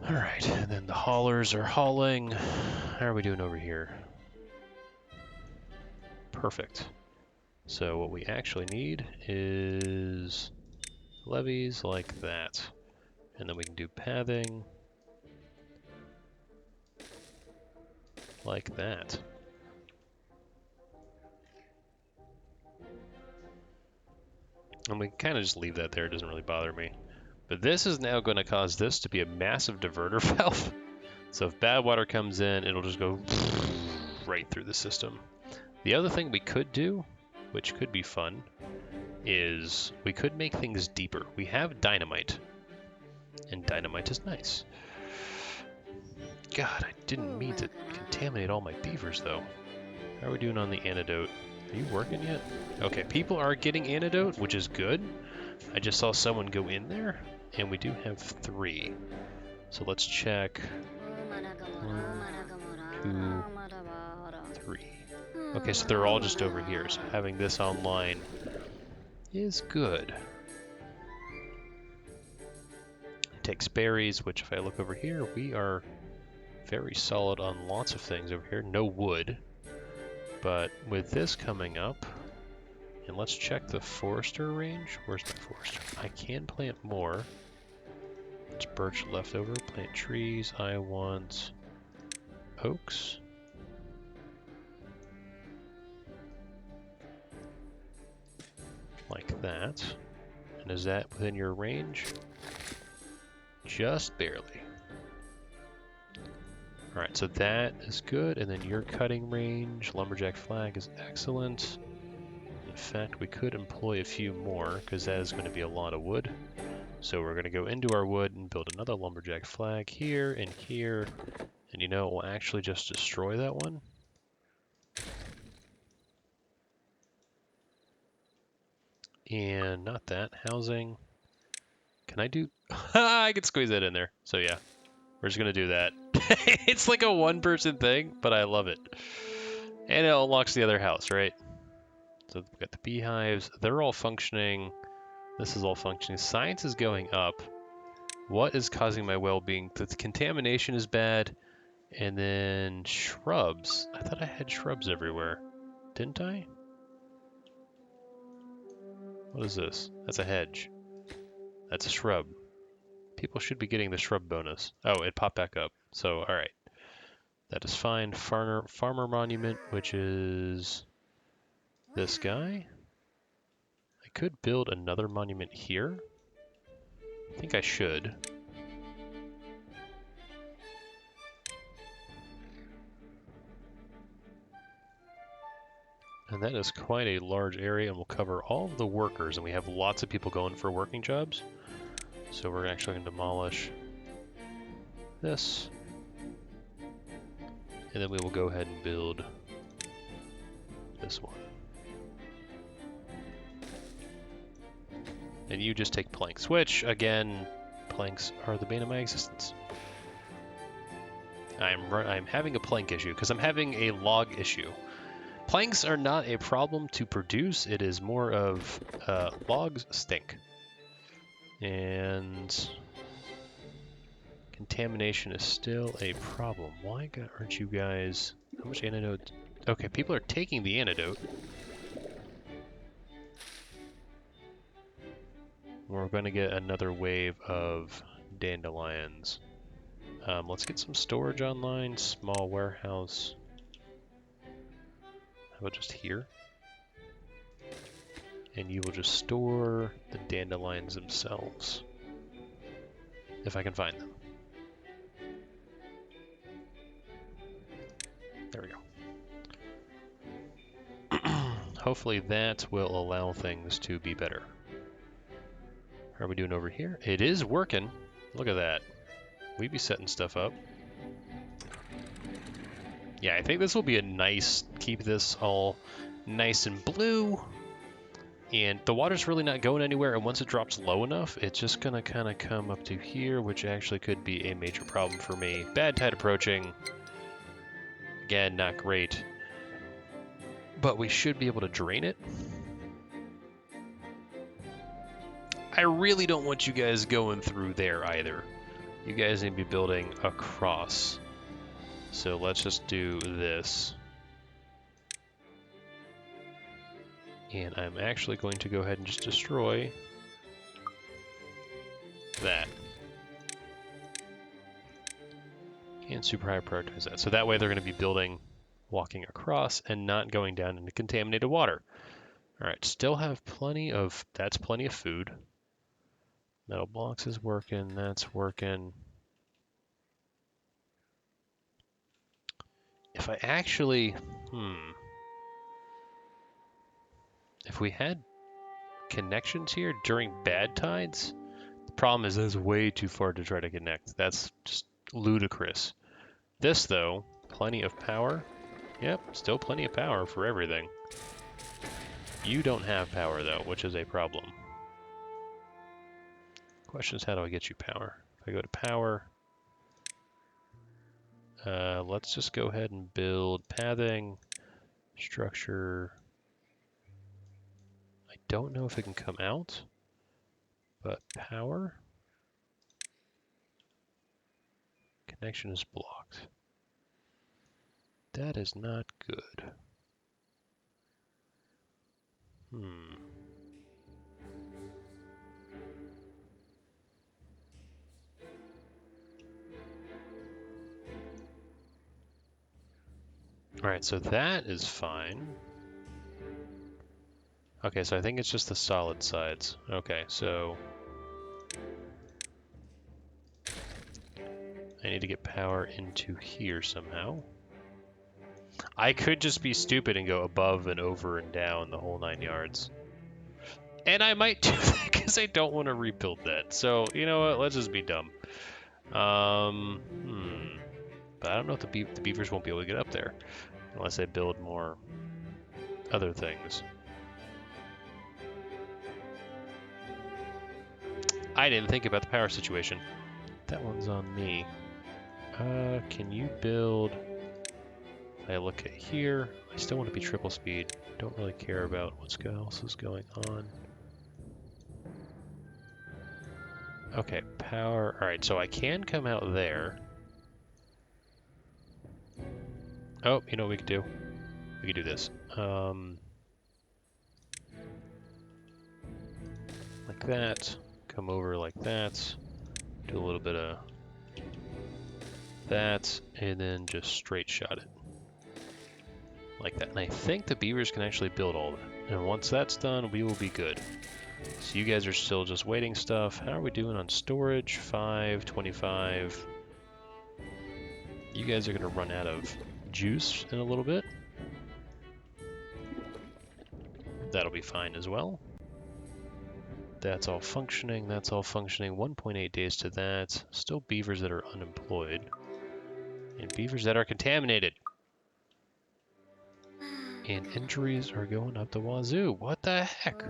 [SPEAKER 1] Alright, and then the haulers are hauling. How are we doing over here? Perfect. So what we actually need is levees like that. And then we can do pathing like that. And we can kind of just leave that there, it doesn't really bother me. But this is now going to cause this to be a massive diverter valve. So if bad water comes in, it'll just go right through the system. The other thing we could do, which could be fun, is we could make things deeper. We have dynamite, and dynamite is nice. God, I didn't mean to contaminate all my beavers, though. How are we doing on the antidote? Are you working yet? Okay, people are getting antidote, which is good. I just saw someone go in there, and we do have 3. So let's check. 1, 2, 3. Okay, so they're all just over here, so having this online is good. It takes berries, which if I look over here, we are very solid on lots of things over here. No wood. But with this coming up, and let's check the forester range. Where's my forester? I can plant more. It's birch left over. Plant trees. I want oaks. Like that. And is that within your range? Just barely. Alright, so that is good, and then your cutting range, lumberjack flag is excellent. In fact, we could employ a few more, because that is going to be a lot of wood. So we're going to go into our wood and build another lumberjack flag here and here. And you know, it will actually just destroy that one. And not that, housing. Can I do... I can squeeze that in there. So yeah, we're just going to do that. It's like a one-person thing, but I love it. And it unlocks the other house, right? So we've got the beehives. They're all functioning. This is all functioning. Science is going up. What is causing my well-being? The contamination is bad. And then shrubs. I thought I had shrubs everywhere. Didn't I? What is this? That's a hedge. That's a shrub. People should be getting the shrub bonus. Oh, it popped back up. So, alright. That is fine. Farmer monument, which is this guy. I could build another monument here. I think I should. And that is quite a large area, and we'll cover all of the workers, and we have lots of people going for working jobs. So we're actually going to demolish this. And then we will go ahead and build this one. And you just take planks, which, again, planks are the bane of my existence. I'm having a plank issue because I'm having a log issue. Planks are not a problem to produce. It is more of logs stink. And contamination is still a problem. Why aren't you guys... How much antidote? Okay, people are taking the antidote. We're going to get another wave of dandelions. Let's get some storage online. Small warehouse. How about just here? And you will just store the dandelions themselves. If I can find them. There we go. Hopefully that will allow things to be better. How are we doing over here? It is working. Look at that. We be setting stuff up. Yeah, I think this will be a nice, keep this all nice and blue. And the water's really not going anywhere, and once it drops low enough, it's just gonna kind of come up to here, which actually could be a major problem for me. Bad tide approaching. Again, not great. But we should be able to drain it. I really don't want you guys going through there either. You guys need to be building across. So let's just do this. And I'm actually going to go ahead and just destroy that. And super high prioritize that. So that way they're going to be building, walking across, and not going down into contaminated water. Alright, still have plenty of, that's plenty of food. Metal blocks is working, that's working. If I actually, if we had connections here during bad tides, the problem is it's way too far to try to connect. That's just ludicrous. This though, plenty of power. Yep, still plenty of power for everything. You don't have power though, which is a problem. Question is, how do I get you power? If I go to power, let's just go ahead and build pathing, structure. I don't know if it can come out, but power. Connection is blocked. That is not good. Alright, so that is fine. Okay, so I think it's just the solid sides. Okay, so I need to get power into here somehow. I could just be stupid and go above and over and down the whole 9 yards. And I might do that because I don't want to rebuild that. So, you know what? Let's just be dumb. But I don't know if the beavers won't be able to get up there. Unless I build more other things. I didn't think about the power situation. That one's on me. Can you build... If I look at here, I still want to be triple speed. Don't really care about what else is going on. Okay, power. Alright, so I can come out there. Oh, you know what we could do? We could do this. Like that. Come over like that. Do a little bit of that, and then just straight shot it. Like that. And I think the beavers can actually build all of it. And once that's done, we will be good. So you guys are still just waiting stuff. How are we doing on storage? 5, 25. You guys are going to run out of juice in a little bit. That'll be fine as well. That's all functioning. That's all functioning. 1.8 days to that. Still beavers that are unemployed. And beavers that are contaminated. And injuries are going up the wazoo. What the heck?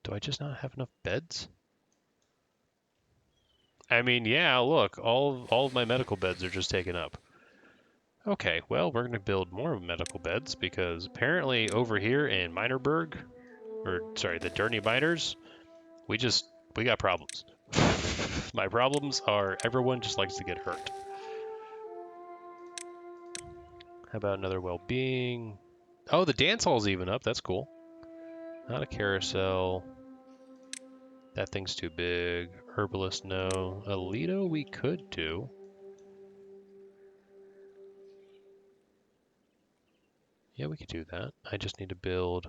[SPEAKER 1] Do I just not have enough beds? I mean, yeah, look, all of my medical beds are just taken up. Okay, well, we're going to build more medical beds because apparently over here in Minerberg, or sorry, the Dirty Miners, we got problems. My problems are everyone just likes to get hurt. How about another well-being? Oh, the dance hall's even up. That's cool. Not a carousel. That thing's too big. Herbalist, no. Alito, we could do. Yeah, we could do that. I just need to build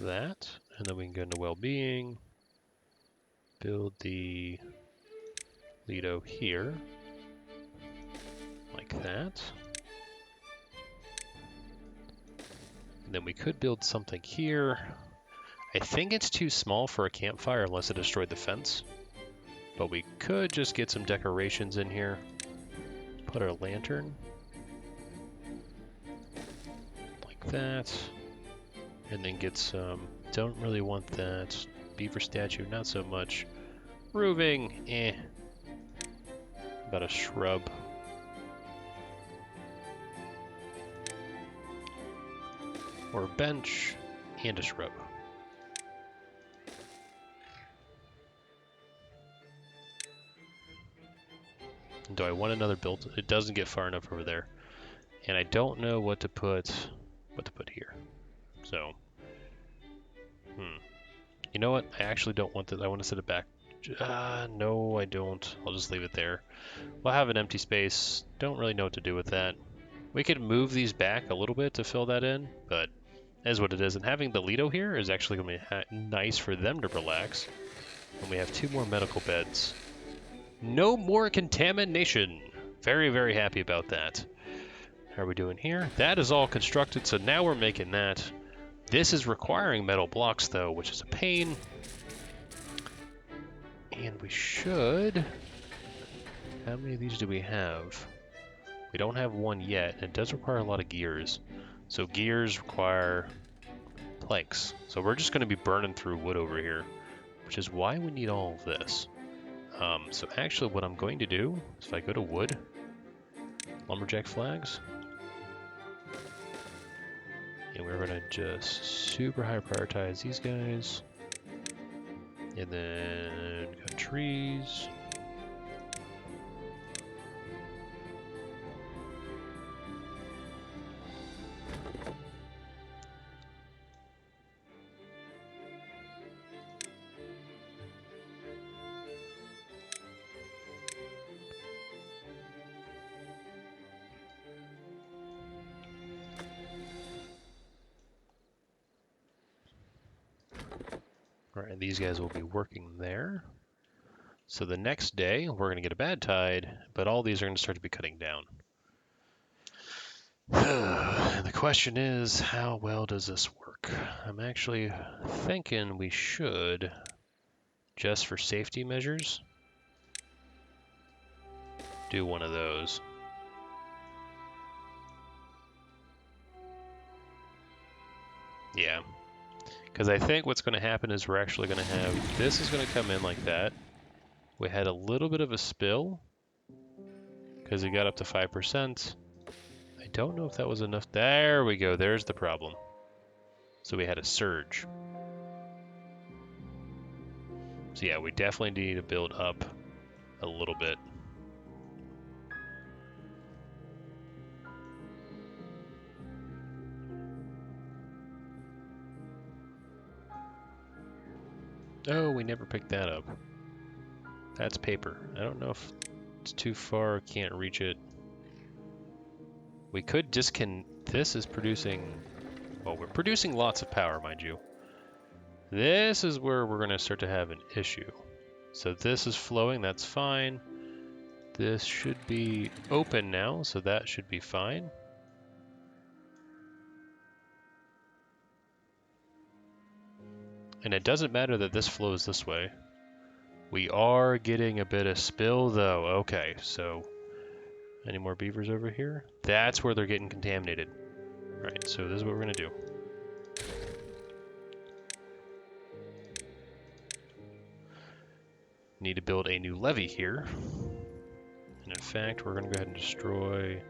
[SPEAKER 1] that, and then we can go into well-being. Build the Lido here, like that. And then we could build something here. I think it's too small for a campfire unless it destroyed the fence. But we could just get some decorations in here. Put our lantern. Like that. And then get some, don't really want that. Beaver statue, not so much. Roofing, eh. About a shrub. Or a bench and a shrub. Do I want another build? It doesn't get far enough over there. And I don't know what to put here. So, you know what? I actually don't want this. I want to set it back. No, I don't. I'll just leave it there. We'll have an empty space. Don't really know what to do with that. We could move these back a little bit to fill that in, but that's what it is. And having the Lido here is actually going to be nice for them to relax. And we have 2 more medical beds. No more contamination. Very, very happy about that. How are we doing here? That is all constructed, so now we're making that. This is requiring metal blocks, though, which is a pain. And we should... How many of these do we have? We don't have one yet. It does require a lot of gears. So gears require planks. So we're just going to be burning through wood over here, which is why we need all of this. So actually what I'm going to do is if I go to wood, lumberjack flags, and we're going to just super high prioritize these guys, and then got trees. Alright, these guys will be working there. So the next day, we're going to get a bad tide, but all these are going to start to be cutting down. And the question is, how well does this work? I'm actually thinking we should, just for safety measures, do one of those. Yeah. Because I think what's going to happen is we're actually going to have, this is going to come in like that. We had a little bit of a spill because it got up to 5%. I don't know if that was enough. There we go. There's the problem. So we had a surge. So yeah, we definitely need to build up a little bit. Oh, we never picked that up. That's paper. I don't know if it's too far, can't reach it. We could disconnect. This is producing, well, we're producing lots of power, mind you. This is where we're going to start to have an issue. So this is flowing, that's fine. This should be open now, so that should be fine. And it doesn't matter that this flows this way. We are getting a bit of spill though. Okay, so any more beavers over here? That's where they're getting contaminated. Right, so this is what we're gonna do. Need to build a new levee here. And in fact, we're gonna go ahead and destroy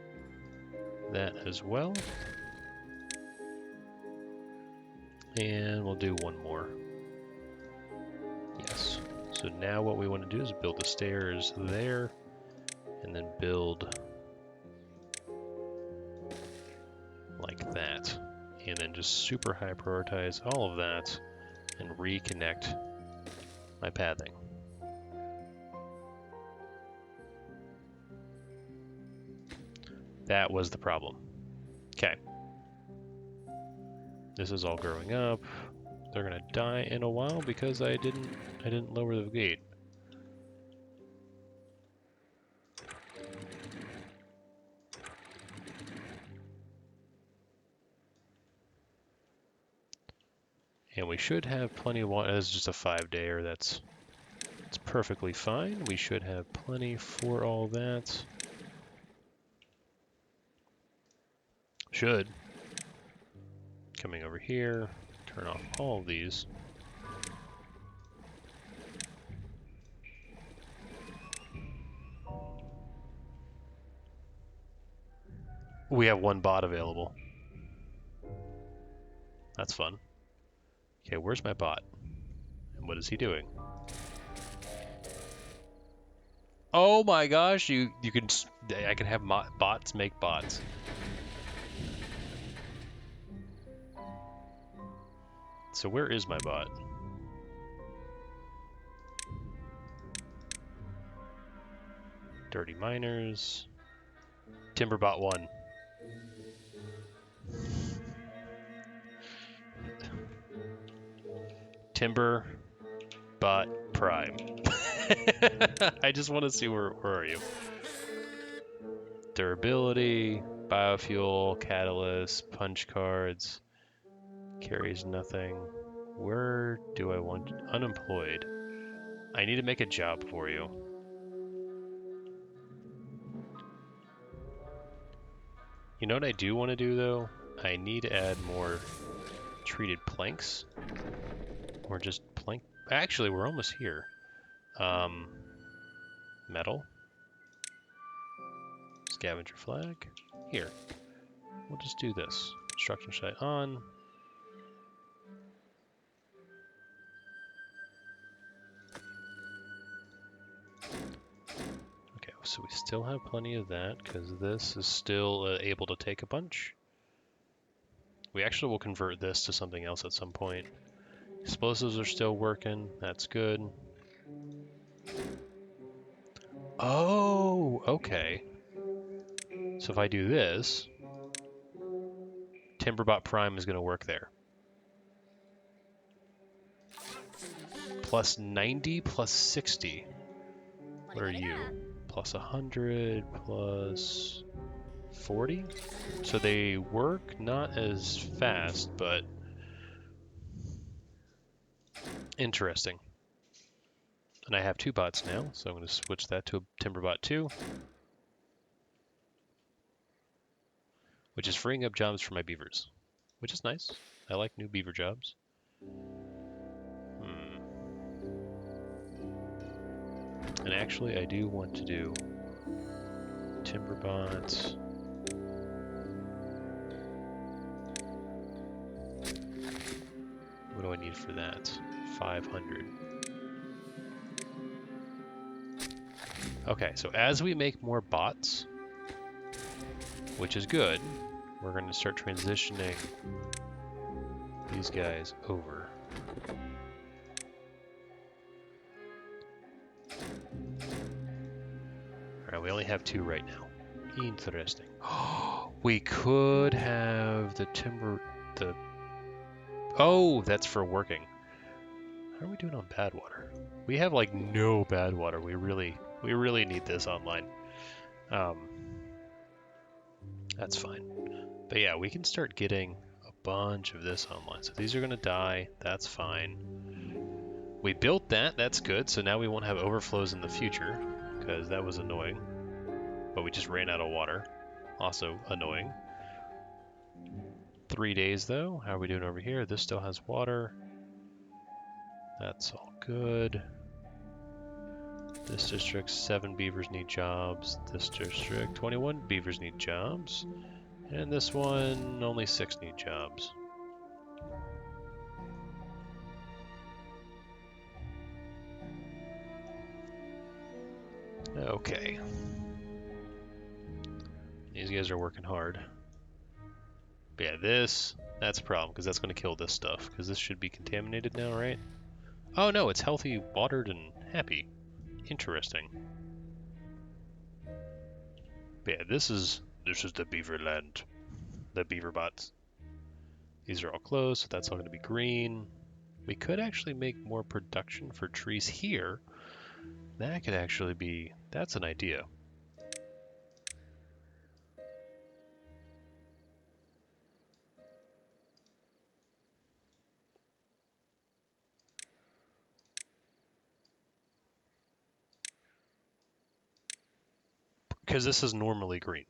[SPEAKER 1] that as well. And we'll do one more. Yes. So now what we want to do is build the stairs there, and then build like that. And then just super high prioritize all of that and reconnect my pathing. That was the problem. Okay. This is all growing up. They're gonna die in a while because I didn't lower the gate. And we should have plenty of water. It's just a 5-dayer. It's perfectly fine. We should have plenty for all that. Should. Coming over here, turn off all of these. We have one bot available. That's fun. Okay, where's my bot? And what is he doing? Oh my gosh, I can have bots make bots. So where is my bot? Dirty miners. Timberbot 1. Timberbot Prime. I just want to see where are you? Durability, biofuel, catalyst, punch cards, carries nothing. Where do I want unemployed? I need to make a job for you. You know what I do want to do though? I need to add more treated planks. Or just plank. Actually, we're almost here. Metal. Scavenger flag. Here. We'll just do this. Construction site on. Okay, so we still have plenty of that because this is still able to take a bunch. We actually will convert this to something else at some point. Explosives are still working. That's good. Oh, okay. So if I do this, Timberbot Prime is going to work there. Plus 90, plus 60. What are you? Plus 100, plus 40? So they work not as fast, but interesting. And I have 2 bots now, so I'm going to switch that to a Timberbot 2. Which is freeing up jobs for my beavers. Which is nice. I like new beaver jobs. And actually, I do want to do Timberbots. What do I need for that? 500. Okay, so as we make more bots, which is good, we're going to start transitioning these guys over. Alright, we only have 2 right now. Interesting. We could have the Oh, that's for working. How are we doing on bad water? We have like no bad water. We really We really need this online. That's fine. But yeah, we can start getting a bunch of this online. So these are going to die. That's fine. We built that. That's good. So now we won't have overflows in the future because that was annoying. But we just ran out of water. Also annoying. 3 days though. How are we doing over here? This still has water. That's all good. This district, 7 beavers need jobs. This district, 21 beavers need jobs. And this one, only 6 need jobs. Okay. These guys are working hard. But yeah, that's a problem, because that's going to kill this stuff. Because this should be contaminated now, right? Oh no, it's healthy, watered, and happy. Interesting. But yeah, this is the beaver land. The Beaverbots. These are all closed, so that's all going to be green. We could actually make more production for trees here. That could actually be... That's an idea. Because this is normally green.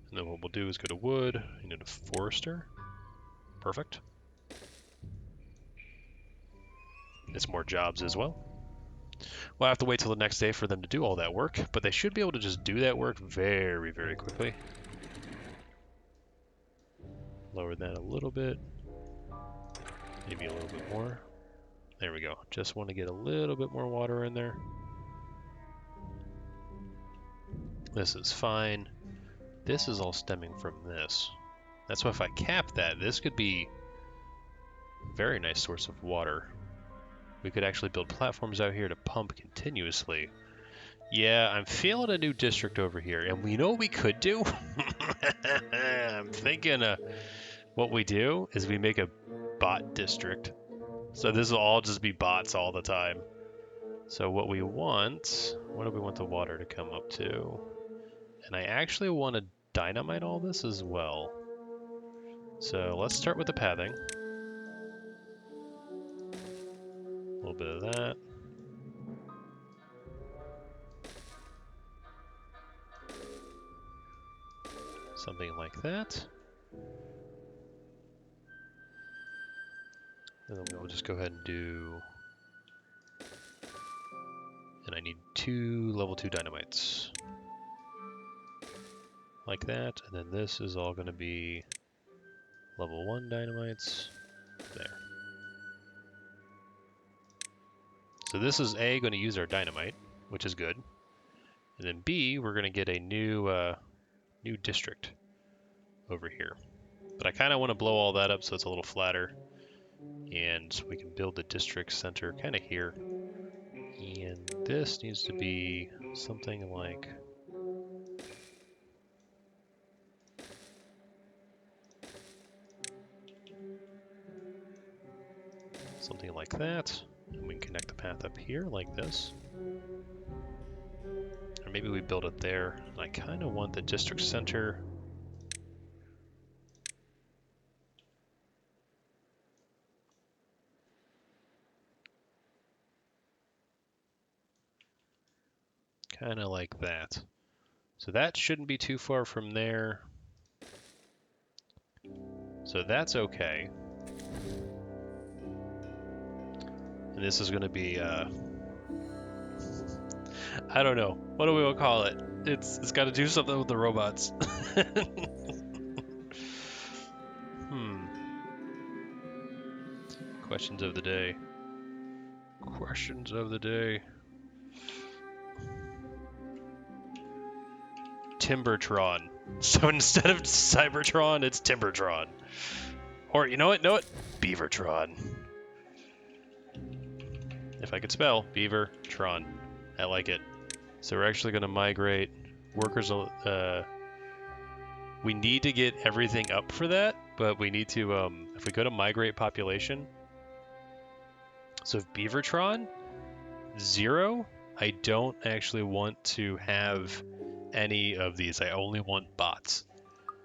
[SPEAKER 1] And then what we'll do is go to wood. You need a forester. Perfect. It's more jobs as well. We'll have to wait till the next day for them to do all that work, but they should be able to just do that work very, very quickly. Lower that a little bit. Maybe a little bit more. There we go. Just want to get a little bit more water in there. This is fine. This is all stemming from this. That's why if I cap that, this could be a very nice source of water. We could actually build platforms out here to pump continuously. Yeah, I'm feeling a new district over here. And we know what we could do? I'm thinking what we do is we make a bot district. So this will all just be bots all the time. So what do we want the water to come up to? And I actually want to dynamite all this as well. So let's start with the pathing. A little bit of that. Something like that. And then we'll just go ahead and do... And I need 2 level 2 dynamites. Like that. And then this is all going to be level 1 dynamites. There. So this is A, going to use our dynamite, which is good. And then B, we're going to get a new district over here. But I kind of want to blow all that up so it's a little flatter. And we can build the district center kind of here. And this needs to be something like... Something like that. And we can connect the path up here like this. Or maybe we build it there. And I kind of want the district center... kind of like that. So that shouldn't be too far from there. So that's okay. And this is going to be, I don't know. What do we want to call it? It's got to do something with the robots. Questions of the day. Questions of the day. Timbertron. So instead of Cybertron, it's Timbertron. Or you know what? Beavertron. If I could spell, Beavertron. I like it. So we're actually going to migrate workers. We need to get everything up for that, but we need to, if we go to migrate population, So if Beavertron, 0, I don't actually want to have any of these. I only want bots.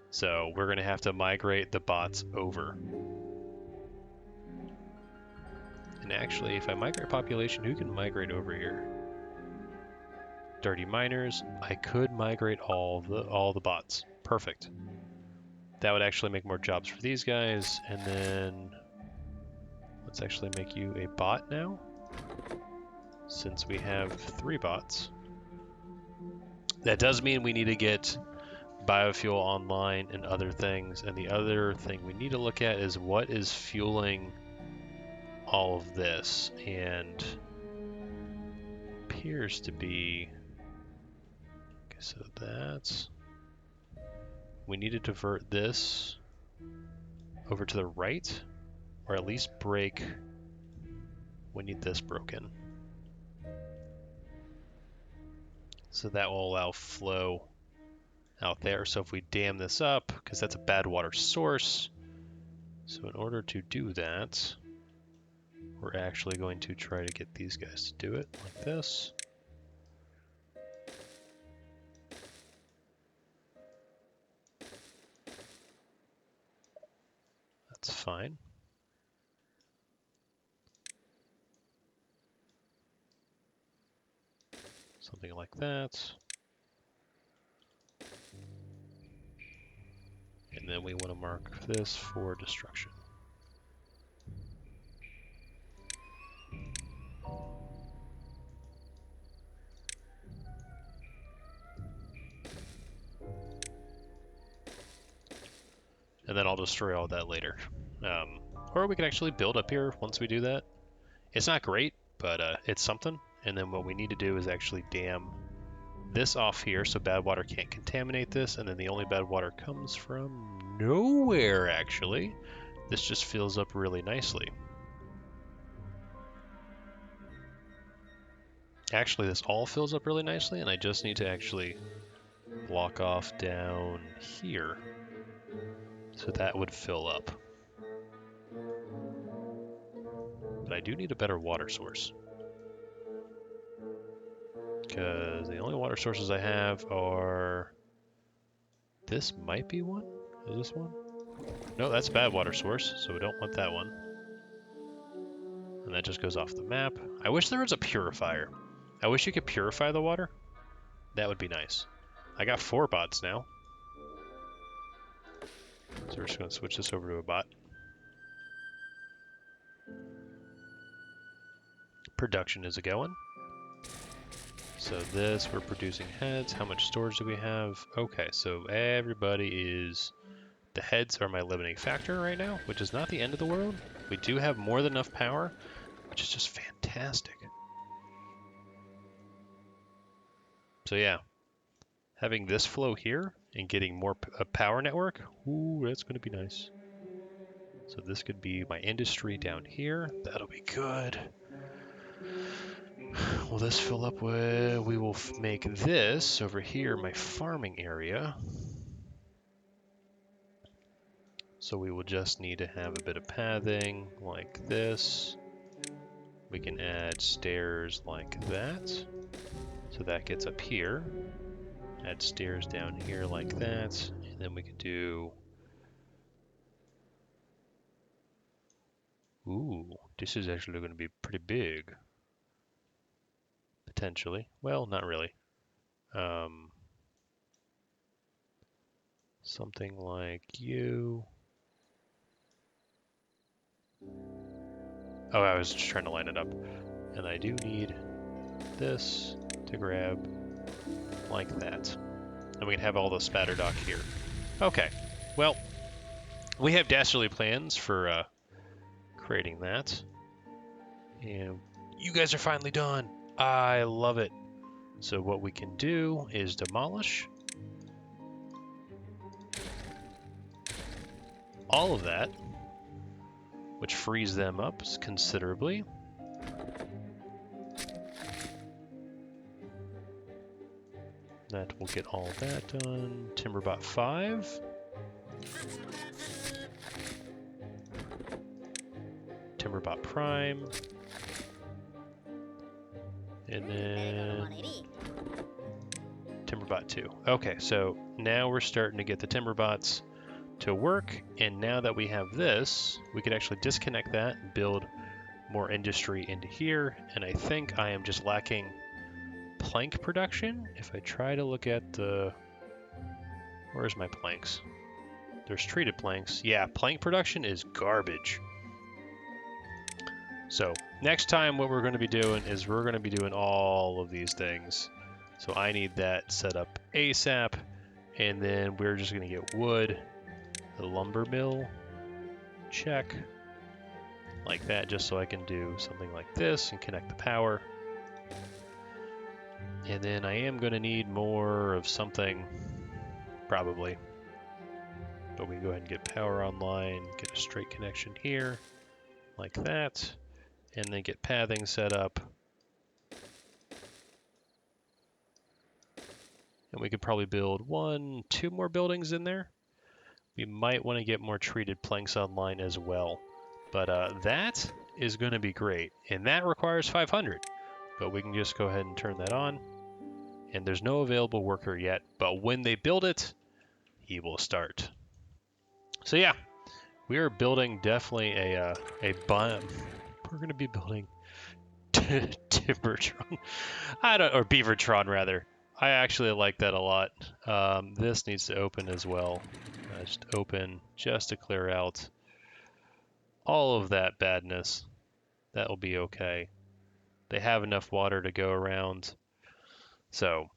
[SPEAKER 1] So we're going to have to migrate the bots over. And actually, if I migrate population, who can migrate over here? Dirty miners. I could migrate all the bots. Perfect. That would actually make more jobs for these guys. And then let's actually make you a bot now, since we have 3 bots. That does mean we need to get biofuel online and other things. And the other thing we need to look at is what is fueling all of this. And appears to be... Okay, so that's... We need to divert this over to the right, or at least break. We need this broken. So that will allow flow out there. So if we dam this up, because that's a bad water source, so in order to do that, we're actually going to try to get these guys to do it like this. That's fine. Something like that. And then we want to mark this for destruction. And then I'll destroy all that later. Or we can actually build up here once we do that. It's not great, but it's something. And then what we need to do is actually dam this off here so bad water can't contaminate this. And then the only bad water comes from nowhere, actually. This just fills up really nicely. Actually, this all fills up really nicely, and I just need to actually block off down here. So that would fill up. But I do need a better water source. Because the only water sources I have are... This might be one? Is this one? No, that's a bad water source, so we don't want that one. And that just goes off the map. I wish there was a purifier. I wish you could purify the water. That would be nice. I got 4 bots now. So we're just going to switch this over to a bot. Production is a-going. So this, we're producing heads. How much storage do we have? Okay, so everybody is... The heads are my limiting factor right now, which is not the end of the world. We do have more than enough power, which is just fantastic. So yeah, having this flow here and getting more a power network, ooh, that's going to be nice. So this could be my industry down here. That'll be good. Will this fill up with... We will make this over here my farming area. So we will just need to have a bit of pathing like this. We can add stairs like that. So that gets up here. Add stairs down here like that. And then we could do... Ooh, this is actually going to be pretty big. Potentially. Well, not really. Something like you. Oh, I was just trying to line it up. And I do need this to grab like that. And we can have all the spatter dock here. Okay, well, we have dastardly plans for creating that. And you guys are finally done. I love it. So what we can do is demolish all of that, which frees them up considerably. That will get all of that done. Timberborn 5. Timberborn Prime. And then Timberbot 2. Okay, so now we're starting to get the Timberbots to work, and now that we have this, we could actually disconnect that and build more industry into here, and I think I am just lacking plank production. If I try to look at the... Where's my planks? There's treated planks. Yeah, plank production is garbage. So next time what we're going to be doing is we're going to be doing all of these things. So I need that set up ASAP, and then we're just going to get wood, the lumber mill, check, like that, just so I can do something like this and connect the power. And then I am going to need more of something, probably. But we can go ahead and get power online, get a straight connection here, like that, and then get pathing set up. And we could probably build 1, 2 more buildings in there. We might want to get more treated planks online as well. But that is going to be great. And that requires 500. But we can just go ahead and turn that on. And there's no available worker yet. But when they build it, he will start. So yeah, we are building definitely a biome. We're going to be building Timbertron. Or Beavertron rather. I actually like that a lot. This needs to open as well. Just open just to clear out all of that badness. That will be okay. They have enough water to go around. So,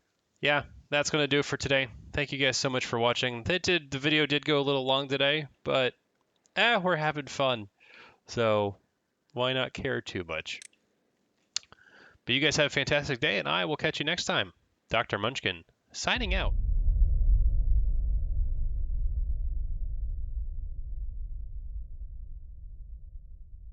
[SPEAKER 1] yeah, that's going to do it for today. Thank you guys so much for watching. The video did go a little long today, but we're having fun. So, why not care too much? But you guys have a fantastic day, and I will catch you next time. Dr. Munchkin, signing out.